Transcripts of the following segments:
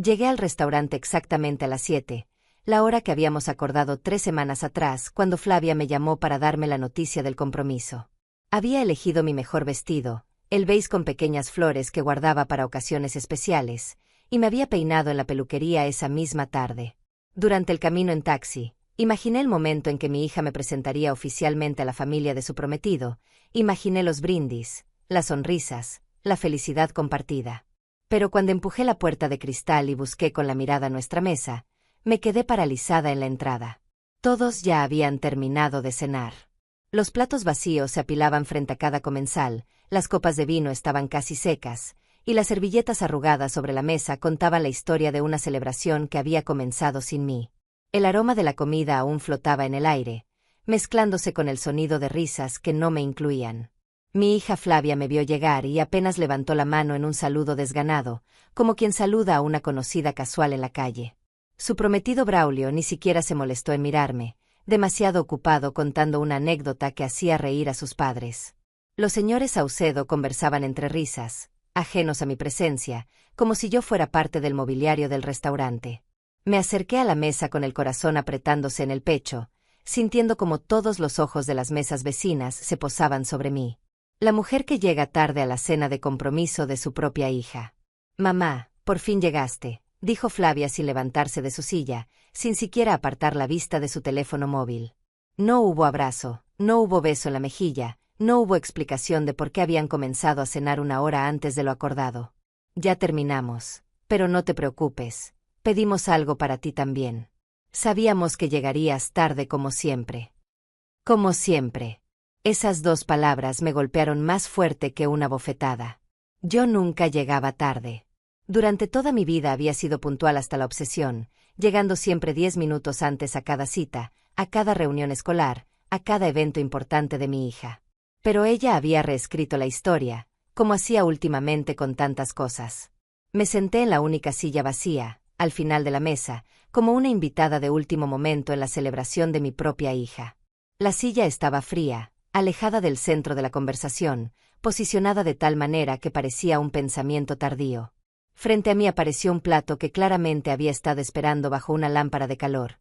Llegué al restaurante exactamente a las 7, la hora que habíamos acordado 3 semanas atrás, cuando Flavia me llamó para darme la noticia del compromiso. Había elegido mi mejor vestido, el beige con pequeñas flores que guardaba para ocasiones especiales, y me había peinado en la peluquería esa misma tarde. Durante el camino en taxi, imaginé el momento en que mi hija me presentaría oficialmente a la familia de su prometido, imaginé los brindis, las sonrisas, la felicidad compartida. Pero cuando empujé la puerta de cristal y busqué con la mirada nuestra mesa, me quedé paralizada en la entrada. Todos ya habían terminado de cenar. Los platos vacíos se apilaban frente a cada comensal, las copas de vino estaban casi secas, y las servilletas arrugadas sobre la mesa contaban la historia de una celebración que había comenzado sin mí. El aroma de la comida aún flotaba en el aire, mezclándose con el sonido de risas que no me incluían. Mi hija Flavia me vio llegar y apenas levantó la mano en un saludo desganado, como quien saluda a una conocida casual en la calle. Su prometido Braulio ni siquiera se molestó en mirarme, demasiado ocupado contando una anécdota que hacía reír a sus padres. Los señores Saucedo conversaban entre risas, ajenos a mi presencia, como si yo fuera parte del mobiliario del restaurante. Me acerqué a la mesa con el corazón apretándose en el pecho, sintiendo como todos los ojos de las mesas vecinas se posaban sobre mí. La mujer que llega tarde a la cena de compromiso de su propia hija. «Mamá, por fin llegaste», dijo Flavia sin levantarse de su silla, sin siquiera apartar la vista de su teléfono móvil. No hubo abrazo, no hubo beso en la mejilla, no hubo explicación de por qué habían comenzado a cenar una hora antes de lo acordado. «Ya terminamos, pero no te preocupes, pedimos algo para ti también. Sabíamos que llegarías tarde como siempre». Como siempre. Esas 2 palabras me golpearon más fuerte que una bofetada. Yo nunca llegaba tarde. Durante toda mi vida había sido puntual hasta la obsesión, llegando siempre 10 minutos antes a cada cita, a cada reunión escolar, a cada evento importante de mi hija. Pero ella había reescrito la historia, como hacía últimamente con tantas cosas. Me senté en la única silla vacía, al final de la mesa, como una invitada de último momento en la celebración de mi propia hija. La silla estaba fría, alejada del centro de la conversación, posicionada de tal manera que parecía un pensamiento tardío. Frente a mí apareció un plato que claramente había estado esperando bajo una lámpara de calor.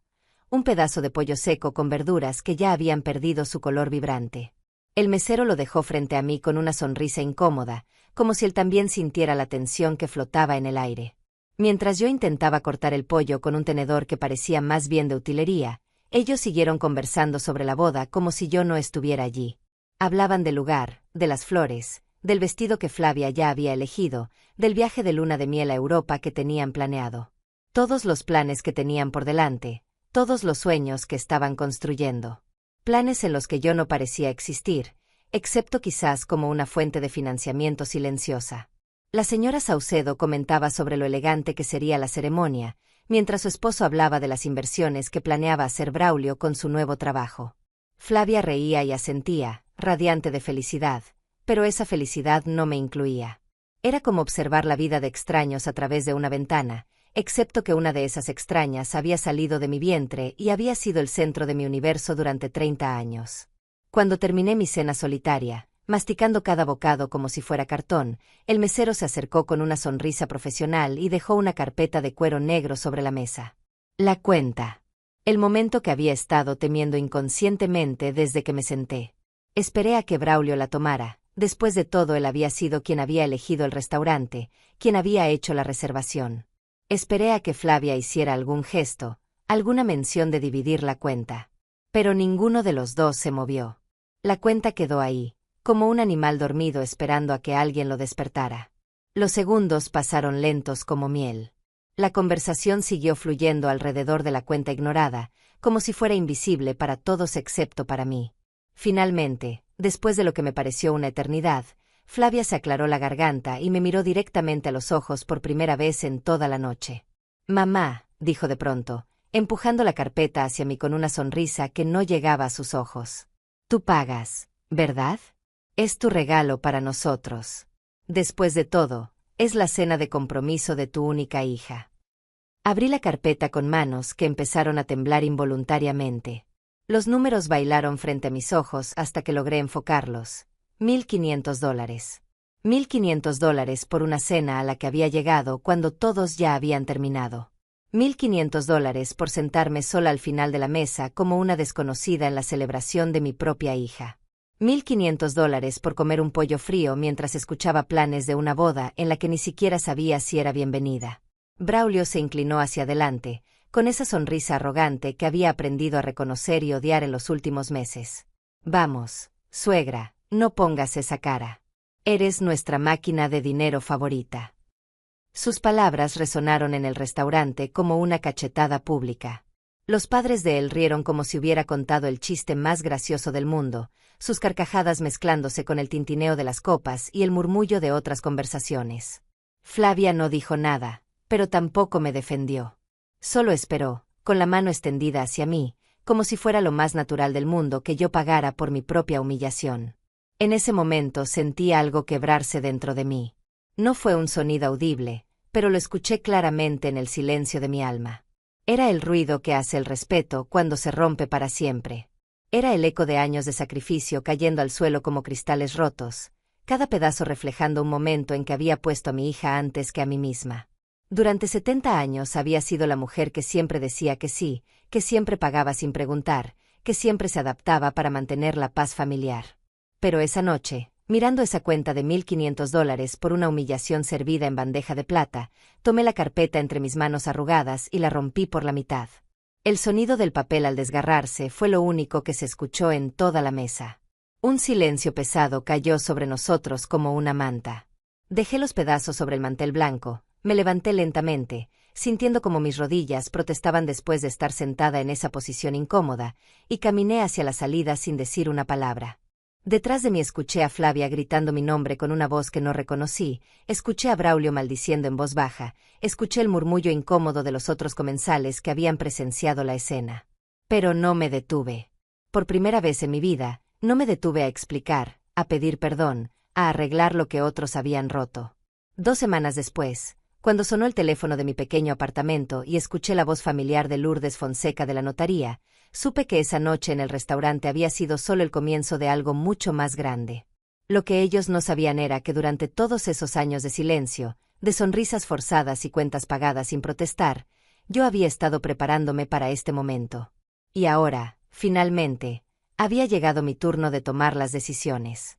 Un pedazo de pollo seco con verduras que ya habían perdido su color vibrante. El mesero lo dejó frente a mí con una sonrisa incómoda, como si él también sintiera la tensión que flotaba en el aire. Mientras yo intentaba cortar el pollo con un tenedor que parecía más bien de utilería, ellos siguieron conversando sobre la boda como si yo no estuviera allí. Hablaban del lugar, de las flores, del vestido que Flavia ya había elegido, del viaje de luna de miel a Europa que tenían planeado. Todos los planes que tenían por delante, todos los sueños que estaban construyendo. Planes en los que yo no parecía existir, excepto quizás como una fuente de financiamiento silenciosa. La señora Saucedo comentaba sobre lo elegante que sería la ceremonia, mientras su esposo hablaba de las inversiones que planeaba hacer Braulio con su nuevo trabajo. Flavia reía y asentía, radiante de felicidad, pero esa felicidad no me incluía. Era como observar la vida de extraños a través de una ventana, excepto que una de esas extrañas había salido de mi vientre y había sido el centro de mi universo durante 30 años. Cuando terminé mi cena solitaria, masticando cada bocado como si fuera cartón, el mesero se acercó con una sonrisa profesional y dejó una carpeta de cuero negro sobre la mesa. La cuenta. El momento que había estado temiendo inconscientemente desde que me senté. Esperé a que Braulio la tomara. Después de todo, él había sido quien había elegido el restaurante, quien había hecho la reservación. Esperé a que Flavia hiciera algún gesto, alguna mención de dividir la cuenta. Pero ninguno de los dos se movió. La cuenta quedó ahí, como un animal dormido esperando a que alguien lo despertara. Los segundos pasaron lentos como miel. La conversación siguió fluyendo alrededor de la cuenta ignorada, como si fuera invisible para todos excepto para mí. Finalmente, después de lo que me pareció una eternidad, Flavia se aclaró la garganta y me miró directamente a los ojos por primera vez en toda la noche. «Mamá», dijo de pronto, empujando la carpeta hacia mí con una sonrisa que no llegaba a sus ojos. «Tú pagas, ¿verdad? Es tu regalo para nosotros. Después de todo, es la cena de compromiso de tu única hija». Abrí la carpeta con manos que empezaron a temblar involuntariamente. Los números bailaron frente a mis ojos hasta que logré enfocarlos. $1,500. $1,500 por una cena a la que había llegado cuando todos ya habían terminado. $1,500 por sentarme sola al final de la mesa como una desconocida en la celebración de mi propia hija. $1,500 por comer un pollo frío mientras escuchaba planes de una boda en la que ni siquiera sabía si era bienvenida. Braulio se inclinó hacia adelante, con esa sonrisa arrogante que había aprendido a reconocer y odiar en los últimos meses. Vamos, suegra, no pongas esa cara. Eres nuestra máquina de dinero favorita. Sus palabras resonaron en el restaurante como una cachetada pública. Los padres de él rieron como si hubiera contado el chiste más gracioso del mundo, sus carcajadas mezclándose con el tintineo de las copas y el murmullo de otras conversaciones. Flavia no dijo nada, pero tampoco me defendió. Solo esperó, con la mano extendida hacia mí, como si fuera lo más natural del mundo que yo pagara por mi propia humillación. En ese momento sentí algo quebrarse dentro de mí. No fue un sonido audible, pero lo escuché claramente en el silencio de mi alma. Era el ruido que hace el respeto cuando se rompe para siempre. Era el eco de años de sacrificio cayendo al suelo como cristales rotos, cada pedazo reflejando un momento en que había puesto a mi hija antes que a mí misma. Durante 70 años había sido la mujer que siempre decía que sí, que siempre pagaba sin preguntar, que siempre se adaptaba para mantener la paz familiar. Pero esa noche, mirando esa cuenta de $1,500 por una humillación servida en bandeja de plata, tomé la carpeta entre mis manos arrugadas y la rompí por la mitad. El sonido del papel al desgarrarse fue lo único que se escuchó en toda la mesa. Un silencio pesado cayó sobre nosotros como una manta. Dejé los pedazos sobre el mantel blanco, me levanté lentamente, sintiendo como mis rodillas protestaban después de estar sentada en esa posición incómoda, y caminé hacia la salida sin decir una palabra. Detrás de mí escuché a Flavia gritando mi nombre con una voz que no reconocí, escuché a Braulio maldiciendo en voz baja, escuché el murmullo incómodo de los otros comensales que habían presenciado la escena. Pero no me detuve. Por primera vez en mi vida, no me detuve a explicar, a pedir perdón, a arreglar lo que otros habían roto. 2 semanas después, cuando sonó el teléfono de mi pequeño apartamento y escuché la voz familiar de Lourdes Fonseca de la notaría, supe que esa noche en el restaurante había sido solo el comienzo de algo mucho más grande. Lo que ellos no sabían era que durante todos esos años de silencio, de sonrisas forzadas y cuentas pagadas sin protestar, yo había estado preparándome para este momento. Y ahora, finalmente, había llegado mi turno de tomar las decisiones.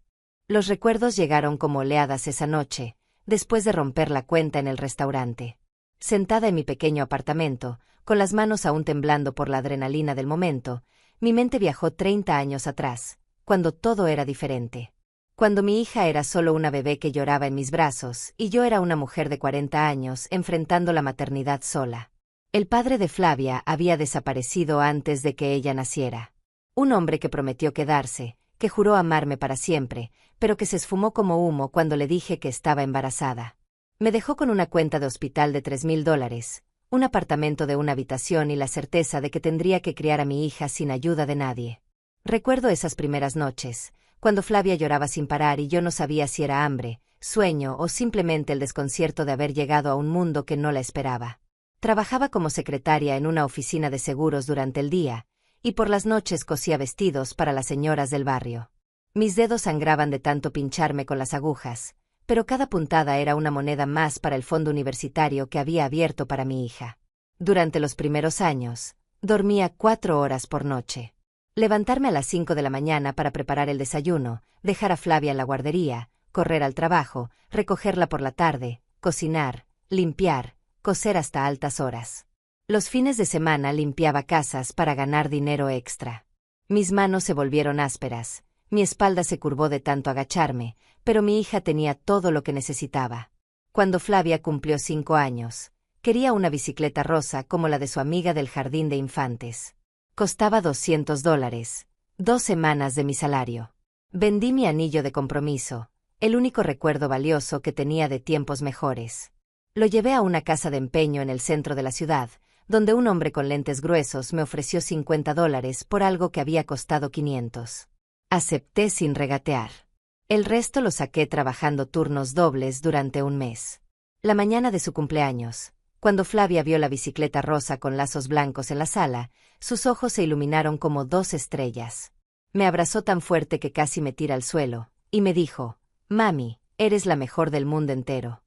Los recuerdos llegaron como oleadas esa noche, después de romper la cuenta en el restaurante. Sentada en mi pequeño apartamento, con las manos aún temblando por la adrenalina del momento, mi mente viajó 30 años atrás, cuando todo era diferente. Cuando mi hija era solo una bebé que lloraba en mis brazos y yo era una mujer de 40 años enfrentando la maternidad sola. El padre de Flavia había desaparecido antes de que ella naciera. Un hombre que prometió quedarse, que juró amarme para siempre, pero que se esfumó como humo cuando le dije que estaba embarazada. Me dejó con una cuenta de hospital de $3,000, un apartamento de una habitación y la certeza de que tendría que criar a mi hija sin ayuda de nadie. Recuerdo esas primeras noches, cuando Flavia lloraba sin parar y yo no sabía si era hambre, sueño o simplemente el desconcierto de haber llegado a un mundo que no la esperaba. Trabajaba como secretaria en una oficina de seguros durante el día, y por las noches cosía vestidos para las señoras del barrio. Mis dedos sangraban de tanto pincharme con las agujas, pero cada puntada era una moneda más para el fondo universitario que había abierto para mi hija. Durante los primeros años, dormía 4 horas por noche. Levantarme a las 5 de la mañana para preparar el desayuno, dejar a Flavia en la guardería, correr al trabajo, recogerla por la tarde, cocinar, limpiar, coser hasta altas horas. Los fines de semana limpiaba casas para ganar dinero extra. Mis manos se volvieron ásperas, mi espalda se curvó de tanto agacharme, pero mi hija tenía todo lo que necesitaba. Cuando Flavia cumplió 5 años, quería una bicicleta rosa como la de su amiga del jardín de infantes. Costaba $200, 2 semanas de mi salario. Vendí mi anillo de compromiso, el único recuerdo valioso que tenía de tiempos mejores. Lo llevé a una casa de empeño en el centro de la ciudad, donde un hombre con lentes gruesos me ofreció $50 por algo que había costado 500. Acepté sin regatear. El resto lo saqué trabajando turnos dobles durante un mes. La mañana de su cumpleaños, cuando Flavia vio la bicicleta rosa con lazos blancos en la sala, sus ojos se iluminaron como 2 estrellas. Me abrazó tan fuerte que casi me tira al suelo, y me dijo, «Mami, eres la mejor del mundo entero.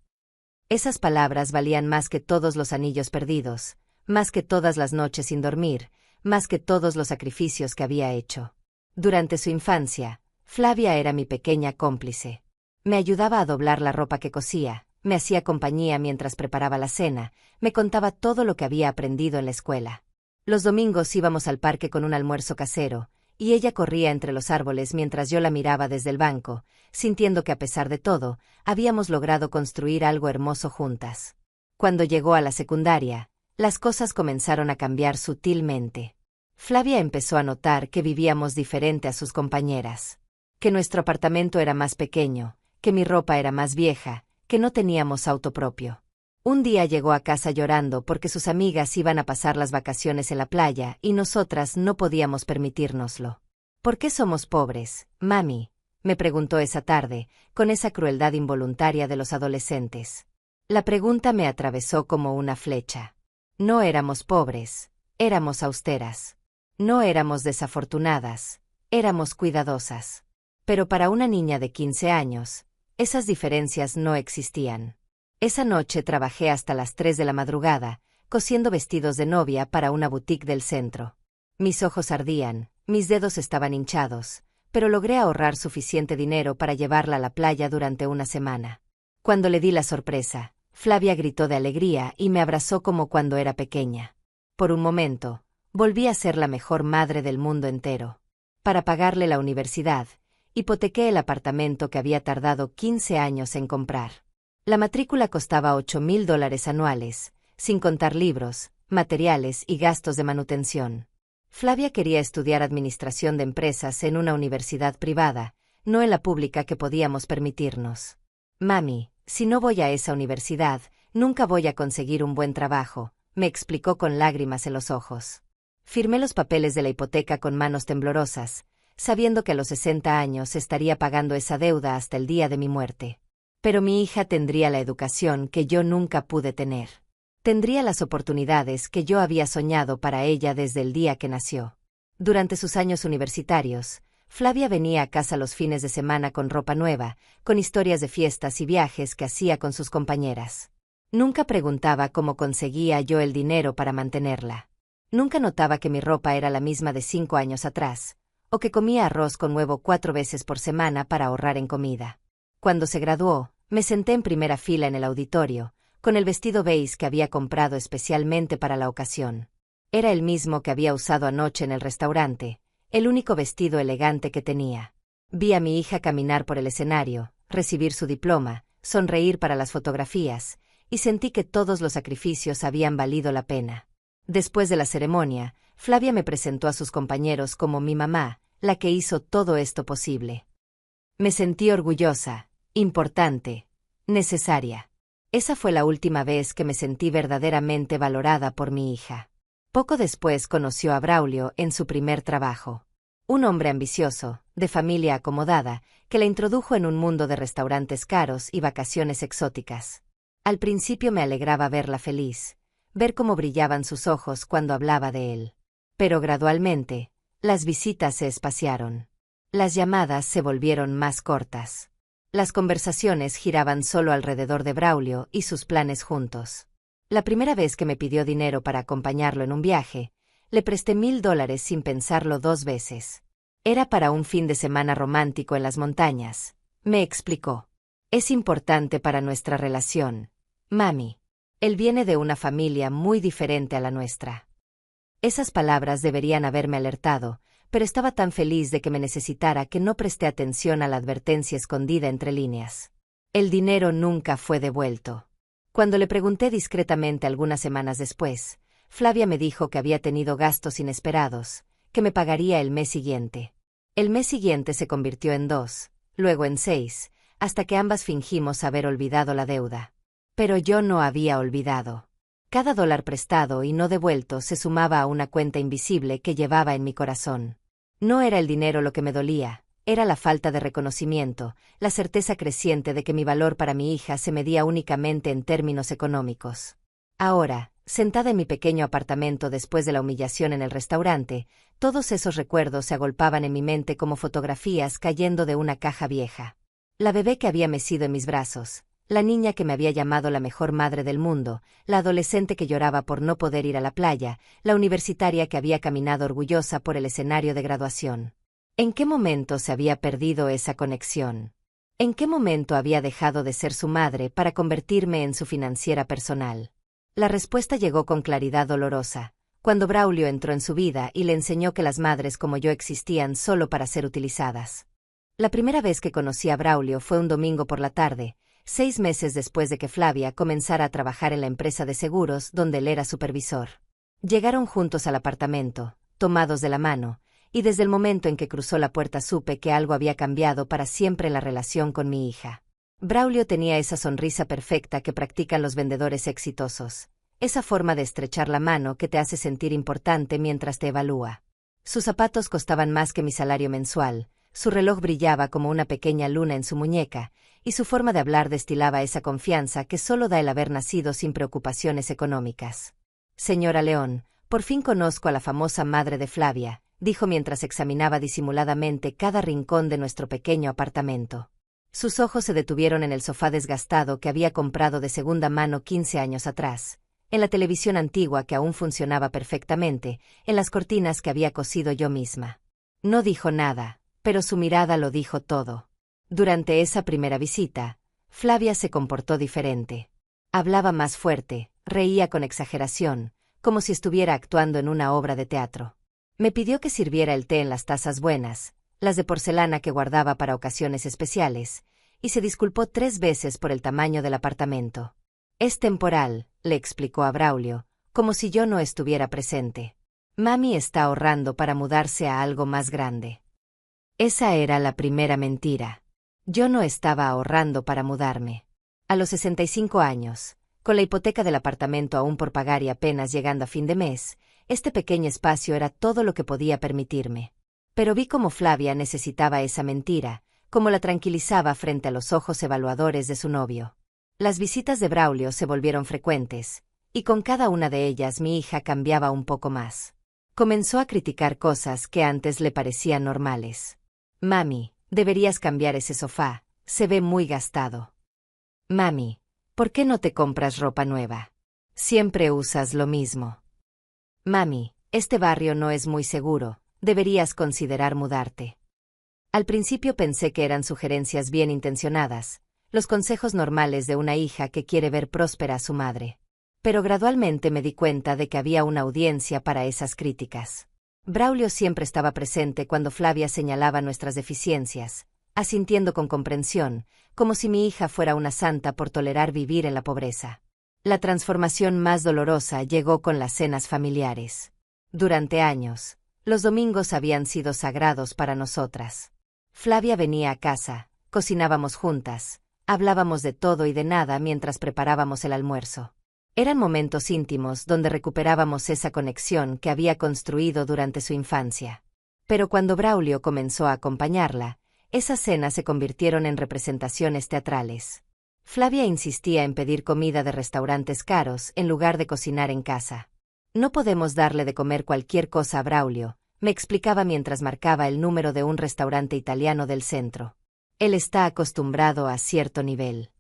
Esas palabras valían más que todos los anillos perdidos, más que todas las noches sin dormir, más que todos los sacrificios que había hecho. Durante su infancia, Flavia era mi pequeña cómplice. Me ayudaba a doblar la ropa que cosía, me hacía compañía mientras preparaba la cena, me contaba todo lo que había aprendido en la escuela. Los domingos íbamos al parque con un almuerzo casero, y ella corría entre los árboles mientras yo la miraba desde el banco, sintiendo que a pesar de todo, habíamos logrado construir algo hermoso juntas. Cuando llegó a la secundaria, las cosas comenzaron a cambiar sutilmente. Flavia empezó a notar que vivíamos diferente a sus compañeras, que nuestro apartamento era más pequeño, que mi ropa era más vieja, que no teníamos auto propio. Un día llegó a casa llorando porque sus amigas iban a pasar las vacaciones en la playa y nosotras no podíamos permitírnoslo. ¿Por qué somos pobres, mami?, me preguntó esa tarde, con esa crueldad involuntaria de los adolescentes. La pregunta me atravesó como una flecha. No éramos pobres, éramos austeras. No éramos desafortunadas, éramos cuidadosas. Pero para una niña de 15 años, esas diferencias no existían. Esa noche trabajé hasta las 3 de la madrugada, cosiendo vestidos de novia para una boutique del centro. Mis ojos ardían, mis dedos estaban hinchados, pero logré ahorrar suficiente dinero para llevarla a la playa durante una semana. Cuando le di la sorpresa, Flavia gritó de alegría y me abrazó como cuando era pequeña. Por un momento, volví a ser la mejor madre del mundo entero. Para pagarle la universidad, hipotequé el apartamento que había tardado 15 años en comprar. La matrícula costaba $8,000 anuales, sin contar libros, materiales y gastos de manutención. Flavia quería estudiar administración de empresas en una universidad privada, no en la pública que podíamos permitirnos. Mami, si no voy a esa universidad, nunca voy a conseguir un buen trabajo, me explicó con lágrimas en los ojos. Firmé los papeles de la hipoteca con manos temblorosas, sabiendo que a los 60 años estaría pagando esa deuda hasta el día de mi muerte. Pero mi hija tendría la educación que yo nunca pude tener. Tendría las oportunidades que yo había soñado para ella desde el día que nació. Durante sus años universitarios, Flavia venía a casa los fines de semana con ropa nueva, con historias de fiestas y viajes que hacía con sus compañeras. Nunca preguntaba cómo conseguía yo el dinero para mantenerla. Nunca notaba que mi ropa era la misma de 5 años atrás, o que comía arroz con huevo 4 veces por semana para ahorrar en comida. Cuando se graduó, me senté en primera fila en el auditorio, con el vestido beige que había comprado especialmente para la ocasión. Era el mismo que había usado anoche en el restaurante, el único vestido elegante que tenía. Vi a mi hija caminar por el escenario, recibir su diploma, sonreír para las fotografías, y sentí que todos los sacrificios habían valido la pena. Después de la ceremonia, Flavia me presentó a sus compañeros como mi mamá, la que hizo todo esto posible. Me sentí orgullosa, importante, necesaria. Esa fue la última vez que me sentí verdaderamente valorada por mi hija. Poco después conoció a Braulio en su primer trabajo. Un hombre ambicioso, de familia acomodada, que la introdujo en un mundo de restaurantes caros y vacaciones exóticas. Al principio me alegraba verla feliz, ver cómo brillaban sus ojos cuando hablaba de él. Pero gradualmente, las visitas se espaciaron. Las llamadas se volvieron más cortas. Las conversaciones giraban solo alrededor de Braulio y sus planes juntos. La primera vez que me pidió dinero para acompañarlo en un viaje, le presté $1,000 sin pensarlo 2 veces. Era para un fin de semana romántico en las montañas, me explicó. Es importante para nuestra relación, mami. Él viene de una familia muy diferente a la nuestra. Esas palabras deberían haberme alertado, pero estaba tan feliz de que me necesitara que no presté atención a la advertencia escondida entre líneas. El dinero nunca fue devuelto. Cuando le pregunté discretamente algunas semanas después, Flavia me dijo que había tenido gastos inesperados, que me pagaría el mes siguiente. El mes siguiente se convirtió en 2, luego en 6, hasta que ambas fingimos haber olvidado la deuda. Pero yo no había olvidado. Cada dólar prestado y no devuelto se sumaba a una cuenta invisible que llevaba en mi corazón. No era el dinero lo que me dolía, era la falta de reconocimiento, la certeza creciente de que mi valor para mi hija se medía únicamente en términos económicos. Ahora, sentada en mi pequeño apartamento después de la humillación en el restaurante, todos esos recuerdos se agolpaban en mi mente como fotografías cayendo de una caja vieja. La bebé que había mecido en mis brazos, la niña que me había llamado la mejor madre del mundo, la adolescente que lloraba por no poder ir a la playa, la universitaria que había caminado orgullosa por el escenario de graduación. ¿En qué momento se había perdido esa conexión? ¿En qué momento había dejado de ser su madre para convertirme en su financiera personal? La respuesta llegó con claridad dolorosa, cuando Braulio entró en su vida y le enseñó que las madres como yo existían solo para ser utilizadas. La primera vez que conocí a Braulio fue un domingo por la tarde, 6 meses después de que Flavia comenzara a trabajar en la empresa de seguros donde él era supervisor. Llegaron juntos al apartamento, tomados de la mano, y desde el momento en que cruzó la puerta supe que algo había cambiado para siempre en la relación con mi hija. Braulio tenía esa sonrisa perfecta que practican los vendedores exitosos, esa forma de estrechar la mano que te hace sentir importante mientras te evalúa. Sus zapatos costaban más que mi salario mensual, su reloj brillaba como una pequeña luna en su muñeca, y su forma de hablar destilaba esa confianza que solo da el haber nacido sin preocupaciones económicas. Señora León, por fin conozco a la famosa madre de Flavia, dijo mientras examinaba disimuladamente cada rincón de nuestro pequeño apartamento. Sus ojos se detuvieron en el sofá desgastado que había comprado de segunda mano 15 años atrás, en la televisión antigua que aún funcionaba perfectamente, en las cortinas que había cosido yo misma. No dijo nada, pero su mirada lo dijo todo. Durante esa primera visita, Flavia se comportó diferente. Hablaba más fuerte, reía con exageración, como si estuviera actuando en una obra de teatro. Me pidió que sirviera el té en las tazas buenas, las de porcelana que guardaba para ocasiones especiales, y se disculpó 3 veces por el tamaño del apartamento. Es temporal, le explicó a Braulio, como si yo no estuviera presente. Mami está ahorrando para mudarse a algo más grande. Esa era la primera mentira. Yo no estaba ahorrando para mudarme. A los 65 años, con la hipoteca del apartamento aún por pagar y apenas llegando a fin de mes, este pequeño espacio era todo lo que podía permitirme. Pero vi cómo Flavia necesitaba esa mentira, cómo la tranquilizaba frente a los ojos evaluadores de su novio. Las visitas de Braulio se volvieron frecuentes, y con cada una de ellas mi hija cambiaba un poco más. Comenzó a criticar cosas que antes le parecían normales. Mami, deberías cambiar ese sofá, se ve muy gastado. Mami, ¿por qué no te compras ropa nueva? Siempre usas lo mismo. Mami, este barrio no es muy seguro, deberías considerar mudarte. Al principio pensé que eran sugerencias bien intencionadas, los consejos normales de una hija que quiere ver próspera a su madre. Pero gradualmente me di cuenta de que había una audiencia para esas críticas. Braulio siempre estaba presente cuando Flavia señalaba nuestras deficiencias, asintiendo con comprensión, como si mi hija fuera una santa por tolerar vivir en la pobreza. La transformación más dolorosa llegó con las cenas familiares. Durante años, los domingos habían sido sagrados para nosotras. Flavia venía a casa, cocinábamos juntas, hablábamos de todo y de nada mientras preparábamos el almuerzo. Eran momentos íntimos donde recuperábamos esa conexión que había construido durante su infancia. Pero cuando Braulio comenzó a acompañarla, esas cenas se convirtieron en representaciones teatrales. Flavia insistía en pedir comida de restaurantes caros en lugar de cocinar en casa. No podemos darle de comer cualquier cosa a Braulio, me explicaba mientras marcaba el número de un restaurante italiano del centro. Él está acostumbrado a cierto nivel.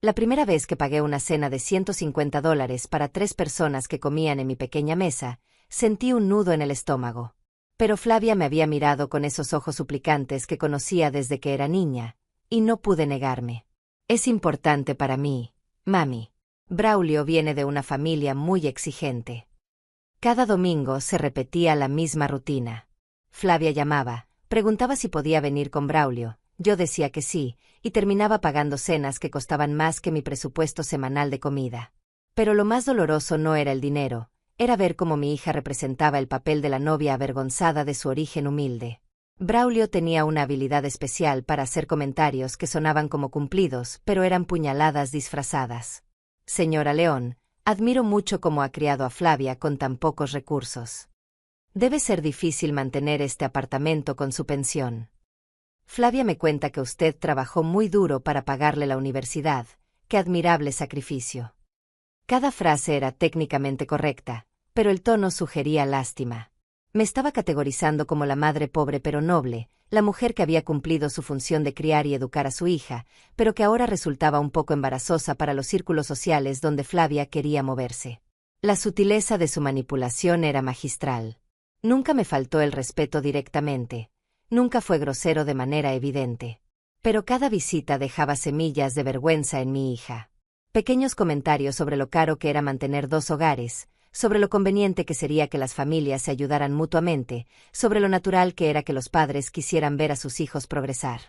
La primera vez que pagué una cena de $150 para 3 personas que comían en mi pequeña mesa, sentí un nudo en el estómago. Pero Flavia me había mirado con esos ojos suplicantes que conocía desde que era niña, y no pude negarme. Es importante para mí, mami. Braulio viene de una familia muy exigente. Cada domingo se repetía la misma rutina. Flavia llamaba, preguntaba si podía venir con Braulio, yo decía que sí, y terminaba pagando cenas que costaban más que mi presupuesto semanal de comida. Pero lo más doloroso no era el dinero, era ver cómo mi hija representaba el papel de la novia avergonzada de su origen humilde. Braulio tenía una habilidad especial para hacer comentarios que sonaban como cumplidos, pero eran puñaladas disfrazadas. Señora León, admiro mucho cómo ha criado a Flavia con tan pocos recursos. Debe ser difícil mantener este apartamento con su pensión. Flavia me cuenta que usted trabajó muy duro para pagarle la universidad, qué admirable sacrificio. Cada frase era técnicamente correcta, pero el tono sugería lástima. Me estaba categorizando como la madre pobre pero noble, la mujer que había cumplido su función de criar y educar a su hija, pero que ahora resultaba un poco embarazosa para los círculos sociales donde Flavia quería moverse. La sutileza de su manipulación era magistral. Nunca me faltó el respeto directamente. Nunca fue grosero de manera evidente. Pero cada visita dejaba semillas de vergüenza en mi hija. Pequeños comentarios sobre lo caro que era mantener 2 hogares, sobre lo conveniente que sería que las familias se ayudaran mutuamente, sobre lo natural que era que los padres quisieran ver a sus hijos progresar.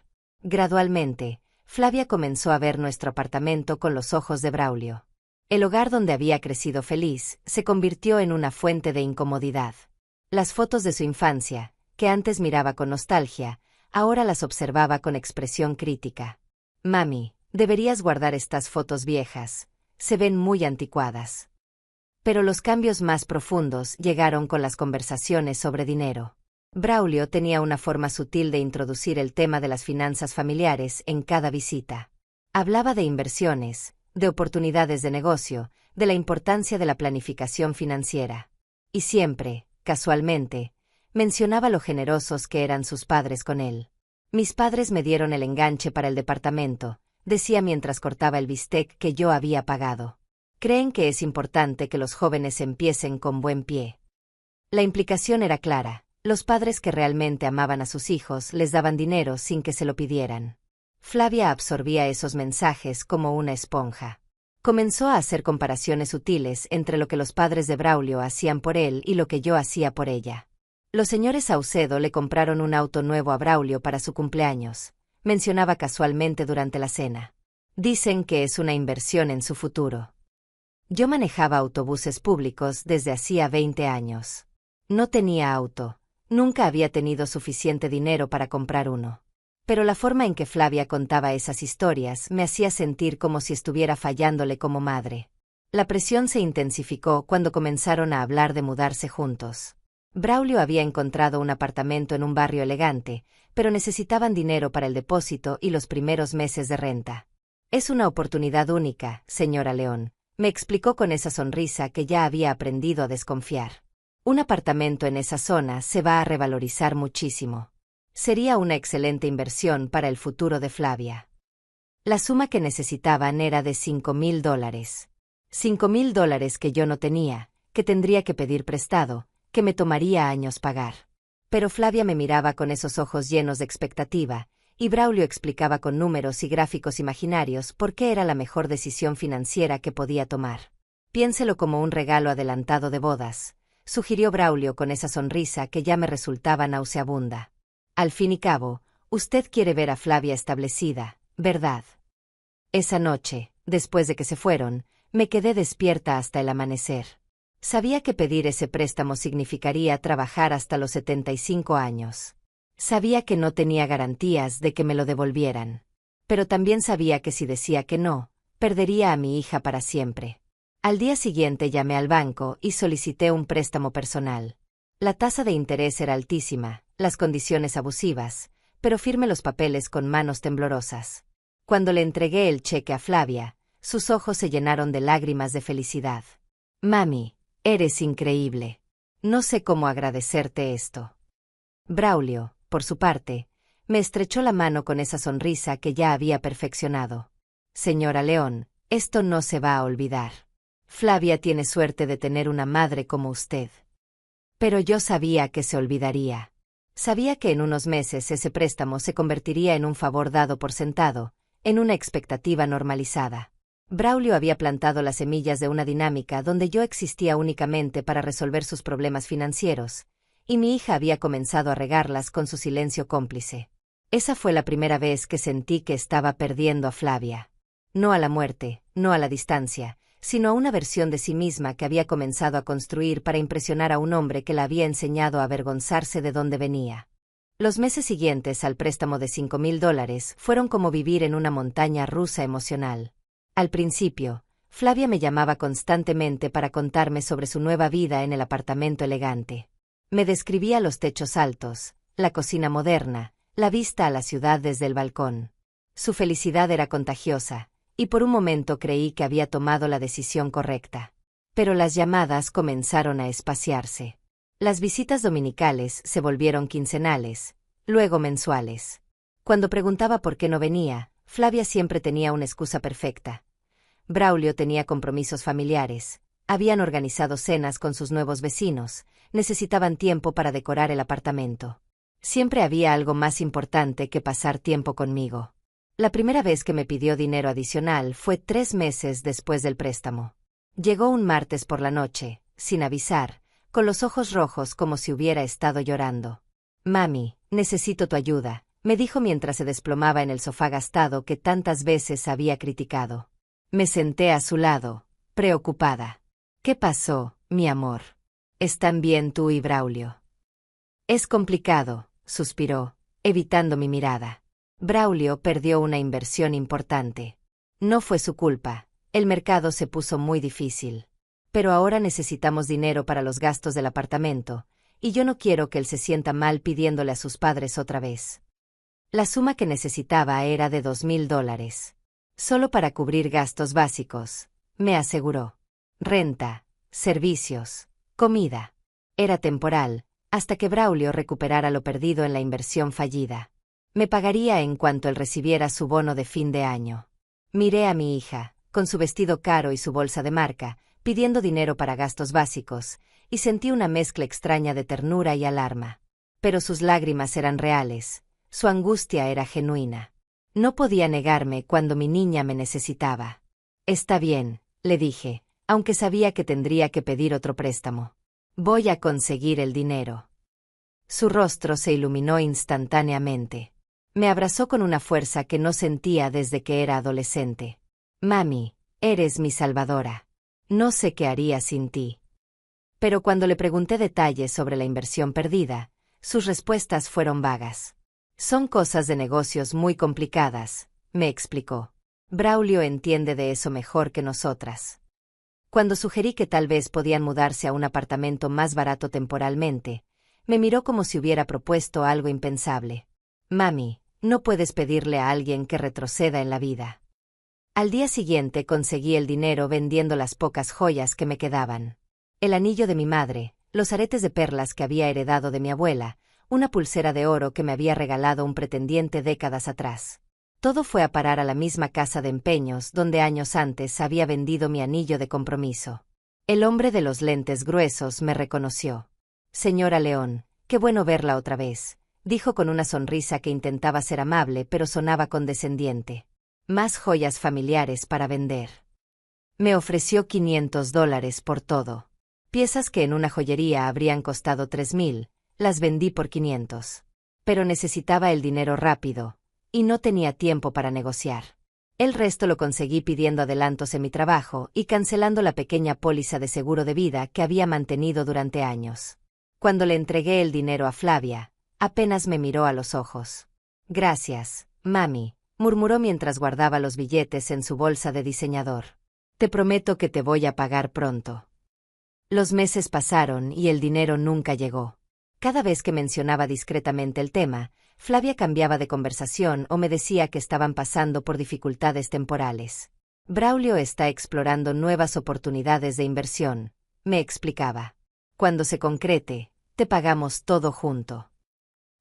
Gradualmente, Flavia comenzó a ver nuestro apartamento con los ojos de Braulio. El hogar donde había crecido feliz se convirtió en una fuente de incomodidad. Las fotos de su infancia, que antes miraba con nostalgia, ahora las observaba con expresión crítica. «Mami, deberías guardar estas fotos viejas. Se ven muy anticuadas». Pero los cambios más profundos llegaron con las conversaciones sobre dinero. Braulio tenía una forma sutil de introducir el tema de las finanzas familiares en cada visita. Hablaba de inversiones, de oportunidades de negocio, de la importancia de la planificación financiera. Y siempre, casualmente, mencionaba lo generosos que eran sus padres con él. «Mis padres me dieron el enganche para el departamento», decía mientras cortaba el bistec que yo había pagado. «Creen que es importante que los jóvenes empiecen con buen pie». La implicación era clara. Los padres que realmente amaban a sus hijos les daban dinero sin que se lo pidieran. Flavia absorbía esos mensajes como una esponja. Comenzó a hacer comparaciones sutiles entre lo que los padres de Braulio hacían por él y lo que yo hacía por ella. Los señores Saucedo le compraron un auto nuevo a Braulio para su cumpleaños, mencionaba casualmente durante la cena. «Dicen que es una inversión en su futuro». Yo manejaba autobuses públicos desde hacía 20 años. No tenía auto, nunca había tenido suficiente dinero para comprar uno. Pero la forma en que Flavia contaba esas historias me hacía sentir como si estuviera fallándole como madre. La presión se intensificó cuando comenzaron a hablar de mudarse juntos. Braulio había encontrado un apartamento en un barrio elegante, pero necesitaban dinero para el depósito y los primeros meses de renta. «Es una oportunidad única, señora León», me explicó con esa sonrisa que ya había aprendido a desconfiar. «Un apartamento en esa zona se va a revalorizar muchísimo. Sería una excelente inversión para el futuro de Flavia». La suma que necesitaban era de $5,000. $5,000 que yo no tenía, que tendría que pedir prestado, que me tomaría años pagar. Pero Flavia me miraba con esos ojos llenos de expectativa, y Braulio explicaba con números y gráficos imaginarios por qué era la mejor decisión financiera que podía tomar. «Piénselo como un regalo adelantado de bodas», sugirió Braulio con esa sonrisa que ya me resultaba nauseabunda. «Al fin y cabo, usted quiere ver a Flavia establecida, ¿verdad?». Esa noche, después de que se fueron, me quedé despierta hasta el amanecer. Sabía que pedir ese préstamo significaría trabajar hasta los 75 años. Sabía que no tenía garantías de que me lo devolvieran. Pero también sabía que si decía que no, perdería a mi hija para siempre. Al día siguiente llamé al banco y solicité un préstamo personal. La tasa de interés era altísima, las condiciones abusivas, pero firmé los papeles con manos temblorosas. Cuando le entregué el cheque a Flavia, sus ojos se llenaron de lágrimas de felicidad. «Mami, eres increíble. No sé cómo agradecerte esto». Braulio, por su parte, me estrechó la mano con esa sonrisa que ya había perfeccionado. «Señora León, esto no se va a olvidar. Flavia tiene suerte de tener una madre como usted». Pero yo sabía que se olvidaría. Sabía que en unos meses ese préstamo se convertiría en un favor dado por sentado, en una expectativa normalizada. Braulio había plantado las semillas de una dinámica donde yo existía únicamente para resolver sus problemas financieros, y mi hija había comenzado a regarlas con su silencio cómplice. Esa fue la primera vez que sentí que estaba perdiendo a Flavia. No a la muerte, no a la distancia, sino a una versión de sí misma que había comenzado a construir para impresionar a un hombre que la había enseñado a avergonzarse de dónde venía. Los meses siguientes al préstamo de $5,000 fueron como vivir en una montaña rusa emocional. Al principio, Flavia me llamaba constantemente para contarme sobre su nueva vida en el apartamento elegante. Me describía los techos altos, la cocina moderna, la vista a la ciudad desde el balcón. Su felicidad era contagiosa, y por un momento creí que había tomado la decisión correcta. Pero las llamadas comenzaron a espaciarse. Las visitas dominicales se volvieron quincenales, luego mensuales. Cuando preguntaba por qué no venía, Flavia siempre tenía una excusa perfecta. Braulio tenía compromisos familiares, habían organizado cenas con sus nuevos vecinos, necesitaban tiempo para decorar el apartamento. Siempre había algo más importante que pasar tiempo conmigo. La primera vez que me pidió dinero adicional fue 3 meses después del préstamo. Llegó un martes por la noche, sin avisar, con los ojos rojos como si hubiera estado llorando. «Mami, necesito tu ayuda», me dijo mientras se desplomaba en el sofá gastado que tantas veces había criticado. Me senté a su lado, preocupada. «¿Qué pasó, mi amor? ¿Están bien tú y Braulio?» «Es complicado», suspiró, evitando mi mirada. «Braulio perdió una inversión importante. No fue su culpa, el mercado se puso muy difícil. Pero ahora necesitamos dinero para los gastos del apartamento, y yo no quiero que él se sienta mal pidiéndole a sus padres otra vez». La suma que necesitaba era de $2,000. Solo para cubrir gastos básicos, me aseguró. Renta, servicios, comida. Era temporal, hasta que Braulio recuperara lo perdido en la inversión fallida. Me pagaría en cuanto él recibiera su bono de fin de año. Miré a mi hija, con su vestido caro y su bolsa de marca, pidiendo dinero para gastos básicos, y sentí una mezcla extraña de ternura y alarma. Pero sus lágrimas eran reales, su angustia era genuina. No podía negarme cuando mi niña me necesitaba. «Está bien», le dije, aunque sabía que tendría que pedir otro préstamo. «Voy a conseguir el dinero». Su rostro se iluminó instantáneamente. Me abrazó con una fuerza que no sentía desde que era adolescente. «Mami, eres mi salvadora. No sé qué haría sin ti». Pero cuando le pregunté detalles sobre la inversión perdida, sus respuestas fueron vagas. «Son cosas de negocios muy complicadas», me explicó. «Braulio entiende de eso mejor que nosotras». Cuando sugerí que tal vez podían mudarse a un apartamento más barato temporalmente, me miró como si hubiera propuesto algo impensable. «Mami, no puedes pedirle a alguien que retroceda en la vida». Al día siguiente conseguí el dinero vendiendo las pocas joyas que me quedaban. El anillo de mi madre, los aretes de perlas que había heredado de mi abuela, una pulsera de oro que me había regalado un pretendiente décadas atrás. Todo fue a parar a la misma casa de empeños donde años antes había vendido mi anillo de compromiso. El hombre de los lentes gruesos me reconoció. «Señora León, qué bueno verla otra vez», dijo con una sonrisa que intentaba ser amable pero sonaba condescendiente. «Más joyas familiares para vender». Me ofreció $500 por todo. Piezas que en una joyería habrían costado $3,000, las vendí por 500. Pero necesitaba el dinero rápido, y no tenía tiempo para negociar. El resto lo conseguí pidiendo adelantos en mi trabajo y cancelando la pequeña póliza de seguro de vida que había mantenido durante años. Cuando le entregué el dinero a Flavia, apenas me miró a los ojos. «Gracias, mami», murmuró mientras guardaba los billetes en su bolsa de diseñador. «Te prometo que te voy a pagar pronto». Los meses pasaron y el dinero nunca llegó. Cada vez que mencionaba discretamente el tema, Flavia cambiaba de conversación o me decía que estaban pasando por dificultades temporales. «Braulio está explorando nuevas oportunidades de inversión», me explicaba. «Cuando se concrete, te pagamos todo junto».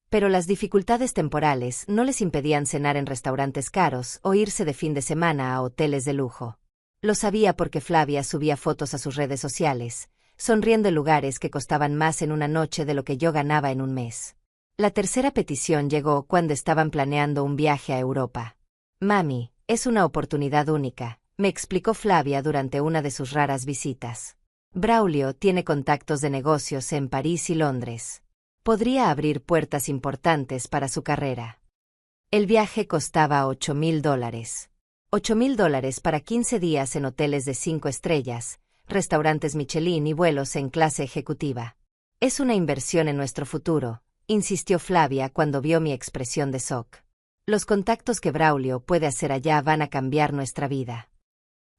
Pero las dificultades temporales no les impedían cenar en restaurantes caros o irse de fin de semana a hoteles de lujo. Lo sabía porque Flavia subía fotos a sus redes sociales, sonriendo en lugares que costaban más en una noche de lo que yo ganaba en un mes. La tercera petición llegó cuando estaban planeando un viaje a Europa. «Mami, es una oportunidad única», me explicó Flavia durante una de sus raras visitas. «Braulio tiene contactos de negocios en París y Londres. Podría abrir puertas importantes para su carrera». El viaje costaba $8,000. $8,000 para 15 días en hoteles de 5 estrellas, restaurantes Michelin y vuelos en clase ejecutiva. «Es una inversión en nuestro futuro», insistió Flavia cuando vio mi expresión de shock. «Los contactos que Braulio puede hacer allá van a cambiar nuestra vida».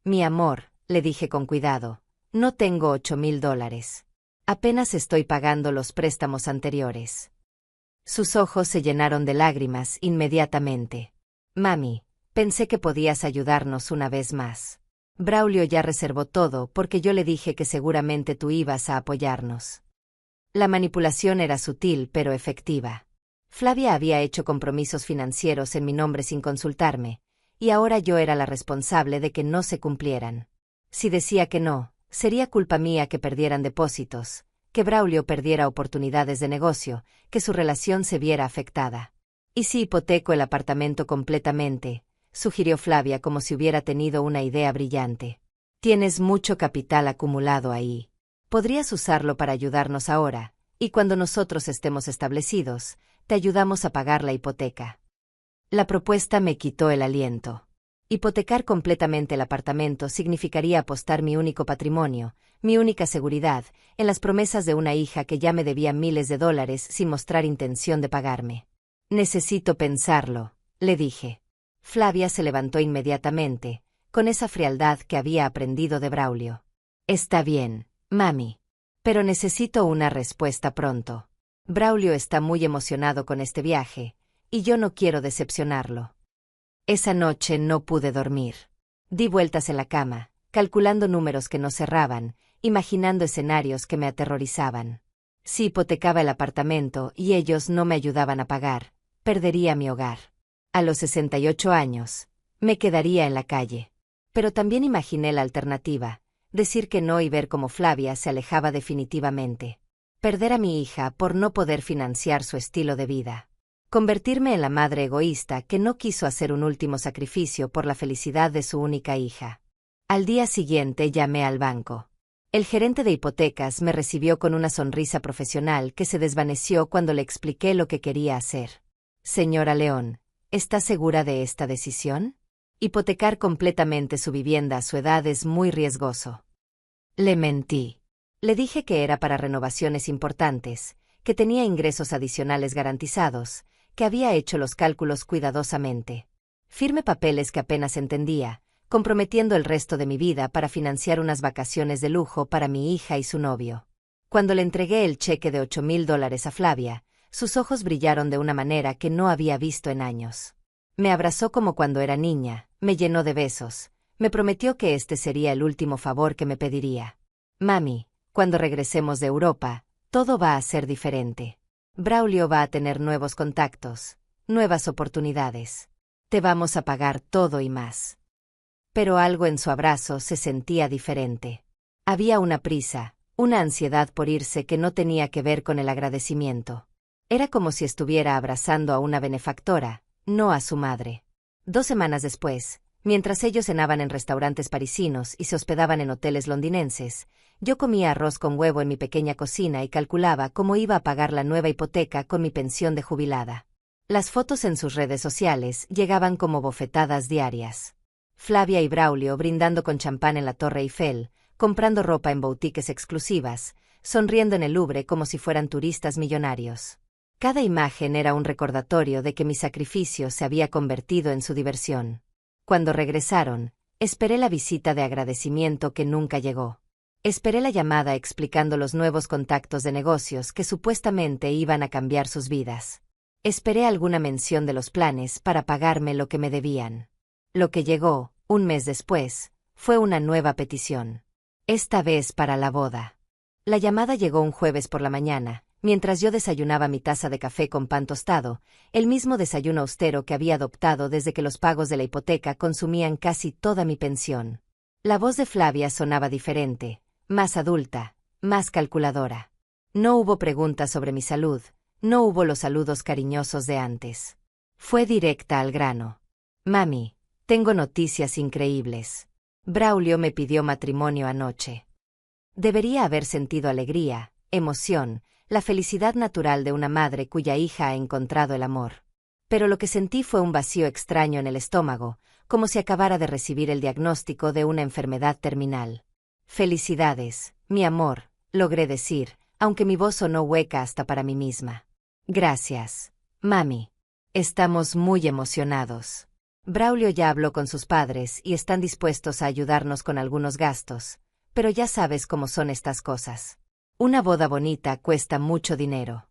«Mi amor», le dije con cuidado, «no tengo $8,000. Apenas estoy pagando los préstamos anteriores». Sus ojos se llenaron de lágrimas inmediatamente. «Mami, pensé que podías ayudarnos una vez más. Braulio ya reservó todo porque yo le dije que seguramente tú ibas a apoyarnos». La manipulación era sutil pero efectiva. Flavia había hecho compromisos financieros en mi nombre sin consultarme, y ahora yo era la responsable de que no se cumplieran. Si decía que no, sería culpa mía que perdieran depósitos, que Braulio perdiera oportunidades de negocio, que su relación se viera afectada. ¿Y si hipoteco el apartamento completamente?, sugirió Flavia como si hubiera tenido una idea brillante. Tienes mucho capital acumulado ahí. Podrías usarlo para ayudarnos ahora, y cuando nosotros estemos establecidos, te ayudamos a pagar la hipoteca. La propuesta me quitó el aliento. Hipotecar completamente el apartamento significaría apostar mi único patrimonio, mi única seguridad, en las promesas de una hija que ya me debía miles de dólares sin mostrar intención de pagarme. Necesito pensarlo, le dije. Flavia se levantó inmediatamente, con esa frialdad que había aprendido de Braulio. Está bien, mami. Pero necesito una respuesta pronto. Braulio está muy emocionado con este viaje, y yo no quiero decepcionarlo. Esa noche no pude dormir. Di vueltas en la cama, calculando números que no cerraban, imaginando escenarios que me aterrorizaban. Si hipotecaba el apartamento y ellos no me ayudaban a pagar, perdería mi hogar. A los 68 años, me quedaría en la calle. Pero también imaginé la alternativa, decir que no y ver cómo Flavia se alejaba definitivamente. Perder a mi hija por no poder financiar su estilo de vida. Convertirme en la madre egoísta que no quiso hacer un último sacrificio por la felicidad de su única hija. Al día siguiente llamé al banco. El gerente de hipotecas me recibió con una sonrisa profesional que se desvaneció cuando le expliqué lo que quería hacer. Señora León, ¿está segura de esta decisión? Hipotecar completamente su vivienda a su edad es muy riesgoso. Le mentí. Le dije que era para renovaciones importantes, que tenía ingresos adicionales garantizados, que había hecho los cálculos cuidadosamente. Firmé papeles que apenas entendía, comprometiendo el resto de mi vida para financiar unas vacaciones de lujo para mi hija y su novio. Cuando le entregué el cheque de $8,000 a Flavia, sus ojos brillaron de una manera que no había visto en años. Me abrazó como cuando era niña, me llenó de besos, me prometió que este sería el último favor que me pediría. Mami, cuando regresemos de Europa, todo va a ser diferente. Braulio va a tener nuevos contactos, nuevas oportunidades. Te vamos a pagar todo y más. Pero algo en su abrazo se sentía diferente. Había una prisa, una ansiedad por irse que no tenía que ver con el agradecimiento. Era como si estuviera abrazando a una benefactora, no a su madre. 2 semanas después, mientras ellos cenaban en restaurantes parisinos y se hospedaban en hoteles londinenses, yo comía arroz con huevo en mi pequeña cocina y calculaba cómo iba a pagar la nueva hipoteca con mi pensión de jubilada. Las fotos en sus redes sociales llegaban como bofetadas diarias. Flavia y Braulio brindando con champán en la Torre Eiffel, comprando ropa en boutiques exclusivas, sonriendo en el Louvre como si fueran turistas millonarios. Cada imagen era un recordatorio de que mi sacrificio se había convertido en su diversión. Cuando regresaron, esperé la visita de agradecimiento que nunca llegó. Esperé la llamada explicando los nuevos contactos de negocios que supuestamente iban a cambiar sus vidas. Esperé alguna mención de los planes para pagarme lo que me debían. Lo que llegó, un mes después, fue una nueva petición. Esta vez para la boda. La llamada llegó un jueves por la mañana, mientras yo desayunaba mi taza de café con pan tostado, el mismo desayuno austero que había adoptado desde que los pagos de la hipoteca consumían casi toda mi pensión. La voz de Flavia sonaba diferente, más adulta, más calculadora. No hubo preguntas sobre mi salud, no hubo los saludos cariñosos de antes. Fue directa al grano. Mami, tengo noticias increíbles. Braulio me pidió matrimonio anoche. Debería haber sentido alegría, emoción, la felicidad natural de una madre cuya hija ha encontrado el amor. Pero lo que sentí fue un vacío extraño en el estómago, como si acabara de recibir el diagnóstico de una enfermedad terminal. Felicidades, mi amor, logré decir, aunque mi voz sonó hueca hasta para mí misma. Gracias, mami. Estamos muy emocionados. Braulio ya habló con sus padres y están dispuestos a ayudarnos con algunos gastos, pero ya sabes cómo son estas cosas. Una boda bonita cuesta mucho dinero.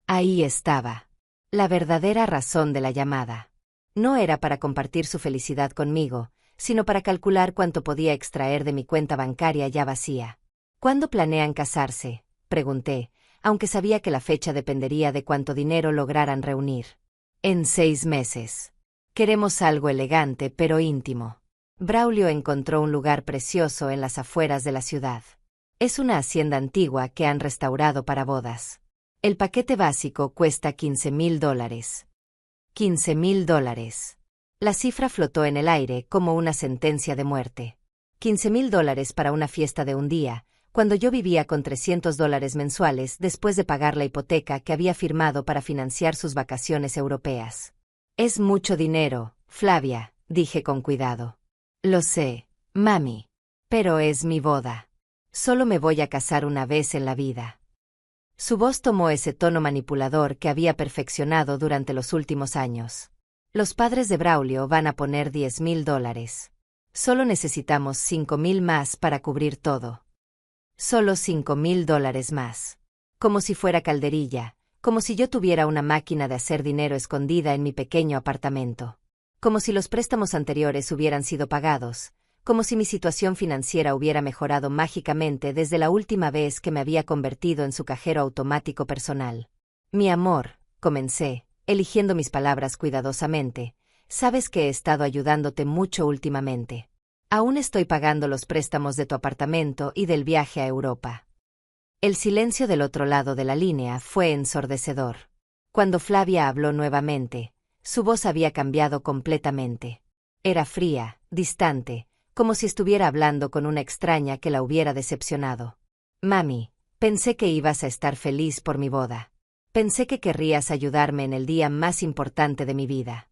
Ahí estaba. La verdadera razón de la llamada. No era para compartir su felicidad conmigo, sino para calcular cuánto podía extraer de mi cuenta bancaria ya vacía. ¿Cuándo planean casarse?, pregunté, aunque sabía que la fecha dependería de cuánto dinero lograran reunir. En 6 meses. Queremos algo elegante pero íntimo. Braulio encontró un lugar precioso en las afueras de la ciudad. Es una hacienda antigua que han restaurado para bodas. El paquete básico cuesta $15,000. $15,000. La cifra flotó en el aire como una sentencia de muerte. $15,000 para una fiesta de un día, cuando yo vivía con $300 mensuales después de pagar la hipoteca que había firmado para financiar sus vacaciones europeas. Es mucho dinero, Flavia, dije con cuidado. Lo sé, mami. Pero es mi boda. Solo me voy a casar una vez en la vida. Su voz tomó ese tono manipulador que había perfeccionado durante los últimos años. Los padres de Braulio van a poner $10,000. Solo necesitamos 5,000 más para cubrir todo. Solo $5,000 más. Como si fuera calderilla, como si yo tuviera una máquina de hacer dinero escondida en mi pequeño apartamento. Como si los préstamos anteriores hubieran sido pagados, como si mi situación financiera hubiera mejorado mágicamente desde la última vez que me había convertido en su cajero automático personal. Mi amor, comencé, eligiendo mis palabras cuidadosamente, sabes que he estado ayudándote mucho últimamente. Aún estoy pagando los préstamos de tu apartamento y del viaje a Europa. El silencio del otro lado de la línea fue ensordecedor. Cuando Flavia habló nuevamente, su voz había cambiado completamente. Era fría, distante, como si estuviera hablando con una extraña que la hubiera decepcionado. Mami, pensé que ibas a estar feliz por mi boda. Pensé que querrías ayudarme en el día más importante de mi vida.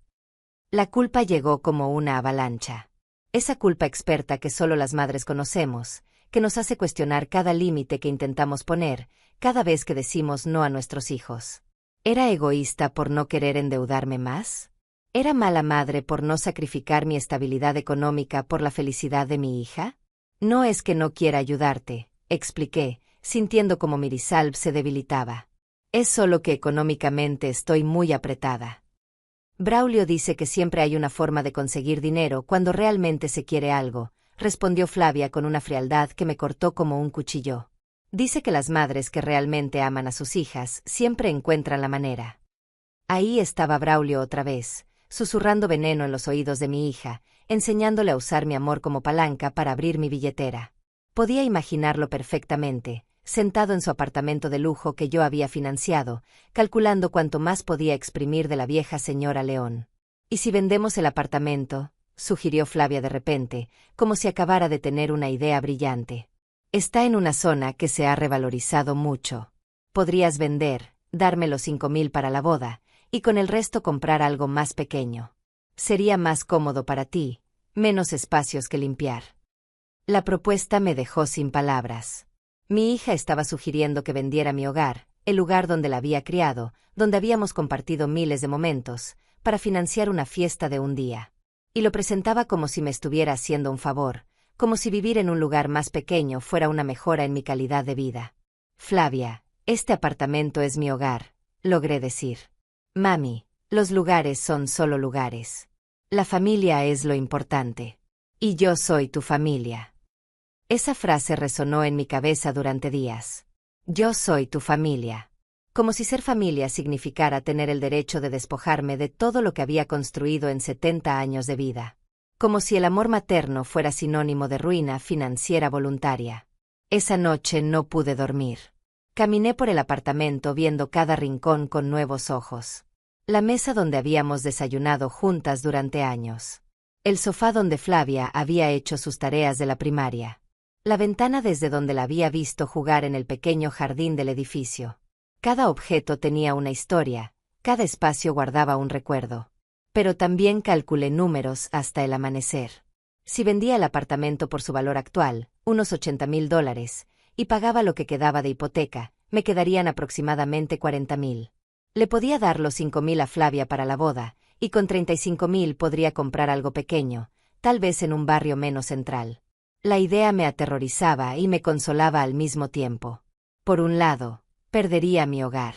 La culpa llegó como una avalancha. Esa culpa experta que solo las madres conocemos, que nos hace cuestionar cada límite que intentamos poner, cada vez que decimos no a nuestros hijos. ¿Era egoísta por no querer endeudarme más? ¿Era mala madre por no sacrificar mi estabilidad económica por la felicidad de mi hija? No es que no quiera ayudarte, expliqué, sintiendo como mi resolve se debilitaba. Es solo que económicamente estoy muy apretada. Braulio dice que siempre hay una forma de conseguir dinero cuando realmente se quiere algo, respondió Flavia con una frialdad que me cortó como un cuchillo. Dice que las madres que realmente aman a sus hijas siempre encuentran la manera. Ahí estaba Braulio otra vez, susurrando veneno en los oídos de mi hija, enseñándole a usar mi amor como palanca para abrir mi billetera. Podía imaginarlo perfectamente, sentado en su apartamento de lujo que yo había financiado, calculando cuánto más podía exprimir de la vieja señora León. ¿Y si vendemos el apartamento?, sugirió Flavia de repente, como si acabara de tener una idea brillante. Está en una zona que se ha revalorizado mucho. Podrías vender, darme los 5,000 para la boda, y con el resto comprar algo más pequeño. Sería más cómodo para ti, menos espacios que limpiar. La propuesta me dejó sin palabras. Mi hija estaba sugiriendo que vendiera mi hogar, el lugar donde la había criado, donde habíamos compartido miles de momentos, para financiar una fiesta de un día. Y lo presentaba como si me estuviera haciendo un favor, como si vivir en un lugar más pequeño fuera una mejora en mi calidad de vida. Flavia, este apartamento es mi hogar, logré decir. Mami, los lugares son solo lugares. La familia es lo importante. Y yo soy tu familia. Esa frase resonó en mi cabeza durante días. Yo soy tu familia. Como si ser familia significara tener el derecho de despojarme de todo lo que había construido en 70 años de vida. Como si el amor materno fuera sinónimo de ruina financiera voluntaria. Esa noche no pude dormir. Caminé por el apartamento viendo cada rincón con nuevos ojos. La mesa donde habíamos desayunado juntas durante años. El sofá donde Flavia había hecho sus tareas de la primaria. La ventana desde donde la había visto jugar en el pequeño jardín del edificio. Cada objeto tenía una historia, cada espacio guardaba un recuerdo. Pero también calculé números hasta el amanecer. Si vendía el apartamento por su valor actual, unos $80,000, y pagaba lo que quedaba de hipoteca, me quedarían aproximadamente $40,000. Le podía dar los 5,000 a Flavia para la boda, y con 35,000 podría comprar algo pequeño, tal vez en un barrio menos central. La idea me aterrorizaba y me consolaba al mismo tiempo. Por un lado, perdería mi hogar.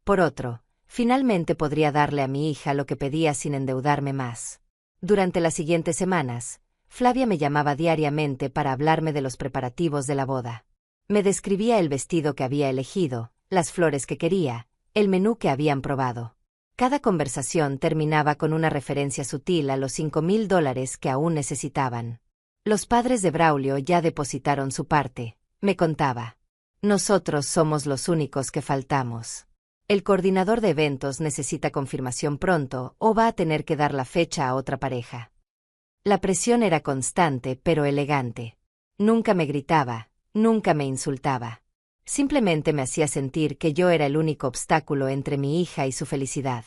Por otro, finalmente podría darle a mi hija lo que pedía sin endeudarme más. Durante las siguientes semanas, Flavia me llamaba diariamente para hablarme de los preparativos de la boda. Me describía el vestido que había elegido, las flores que quería, el menú que habían probado. Cada conversación terminaba con una referencia sutil a los $5,000 que aún necesitaban. Los padres de Braulio ya depositaron su parte, me contaba. Nosotros somos los únicos que faltamos. El coordinador de eventos necesita confirmación pronto o va a tener que dar la fecha a otra pareja. La presión era constante pero elegante. Nunca me gritaba, nunca me insultaba. Simplemente me hacía sentir que yo era el único obstáculo entre mi hija y su felicidad.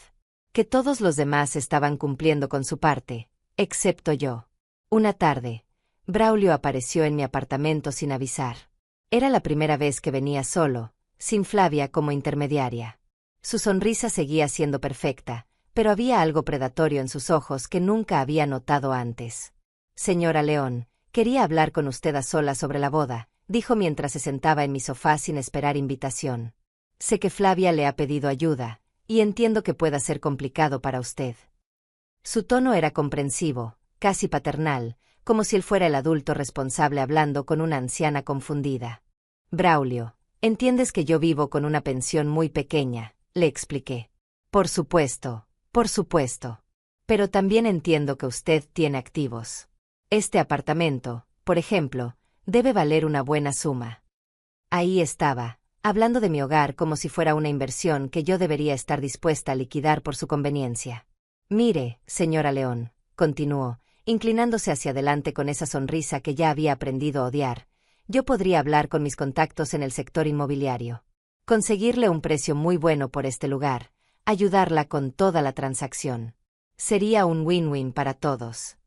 Que todos los demás estaban cumpliendo con su parte, excepto yo. Una tarde, Braulio apareció en mi apartamento sin avisar. Era la primera vez que venía solo, sin Flavia como intermediaria. Su sonrisa seguía siendo perfecta, pero había algo predatorio en sus ojos que nunca había notado antes. Señora León, quería hablar con usted a solas sobre la boda, dijo mientras se sentaba en mi sofá sin esperar invitación. Sé que Flavia le ha pedido ayuda, y entiendo que pueda ser complicado para usted. Su tono era comprensivo, casi paternal, como si él fuera el adulto responsable hablando con una anciana confundida. Braulio, entiendes que yo vivo con una pensión muy pequeña, le expliqué. Por supuesto, por supuesto. Pero también entiendo que usted tiene activos. Este apartamento, por ejemplo, debe valer una buena suma. Ahí estaba, hablando de mi hogar como si fuera una inversión que yo debería estar dispuesta a liquidar por su conveniencia. Mire, señora León, continuó, inclinándose hacia adelante con esa sonrisa que ya había aprendido a odiar, yo podría hablar con mis contactos en el sector inmobiliario. Conseguirle un precio muy bueno por este lugar, ayudarla con toda la transacción. Sería un win-win para todos.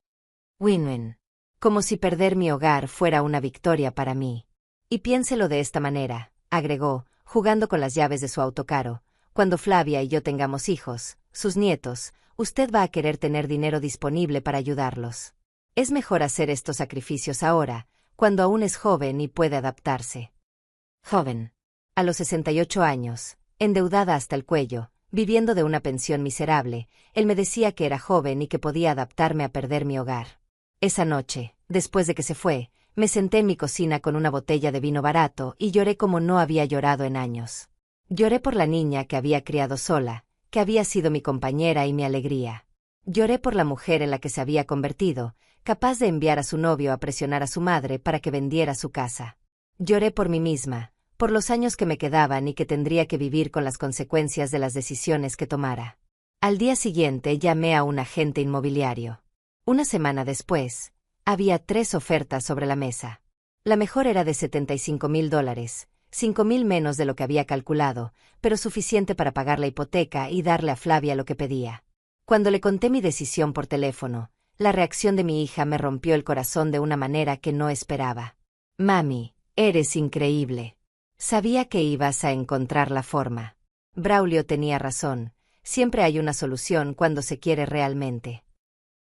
Win-win. Como si perder mi hogar fuera una victoria para mí. Y piénselo de esta manera, agregó, jugando con las llaves de su autocaro. Cuando Flavia y yo tengamos hijos, sus nietos, usted va a querer tener dinero disponible para ayudarlos. Es mejor hacer estos sacrificios ahora, cuando aún es joven y puede adaptarse. Joven. A los 68 años, endeudada hasta el cuello, viviendo de una pensión miserable, él me decía que era joven y que podía adaptarme a perder mi hogar. Esa noche, después de que se fue, me senté en mi cocina con una botella de vino barato y lloré como no había llorado en años. Lloré por la niña que había criado sola, que había sido mi compañera y mi alegría. Lloré por la mujer en la que se había convertido, capaz de enviar a su novio a presionar a su madre para que vendiera su casa. Lloré por mí misma, por los años que me quedaban y que tendría que vivir con las consecuencias de las decisiones que tomara. Al día siguiente llamé a un agente inmobiliario. Una semana después, había 3 ofertas sobre la mesa. La mejor era de $75,000, 5,000 menos de lo que había calculado, pero suficiente para pagar la hipoteca y darle a Flavia lo que pedía. Cuando le conté mi decisión por teléfono, la reacción de mi hija me rompió el corazón de una manera que no esperaba. Mami, eres increíble. Sabía que ibas a encontrar la forma. Braulio tenía razón, siempre hay una solución cuando se quiere realmente.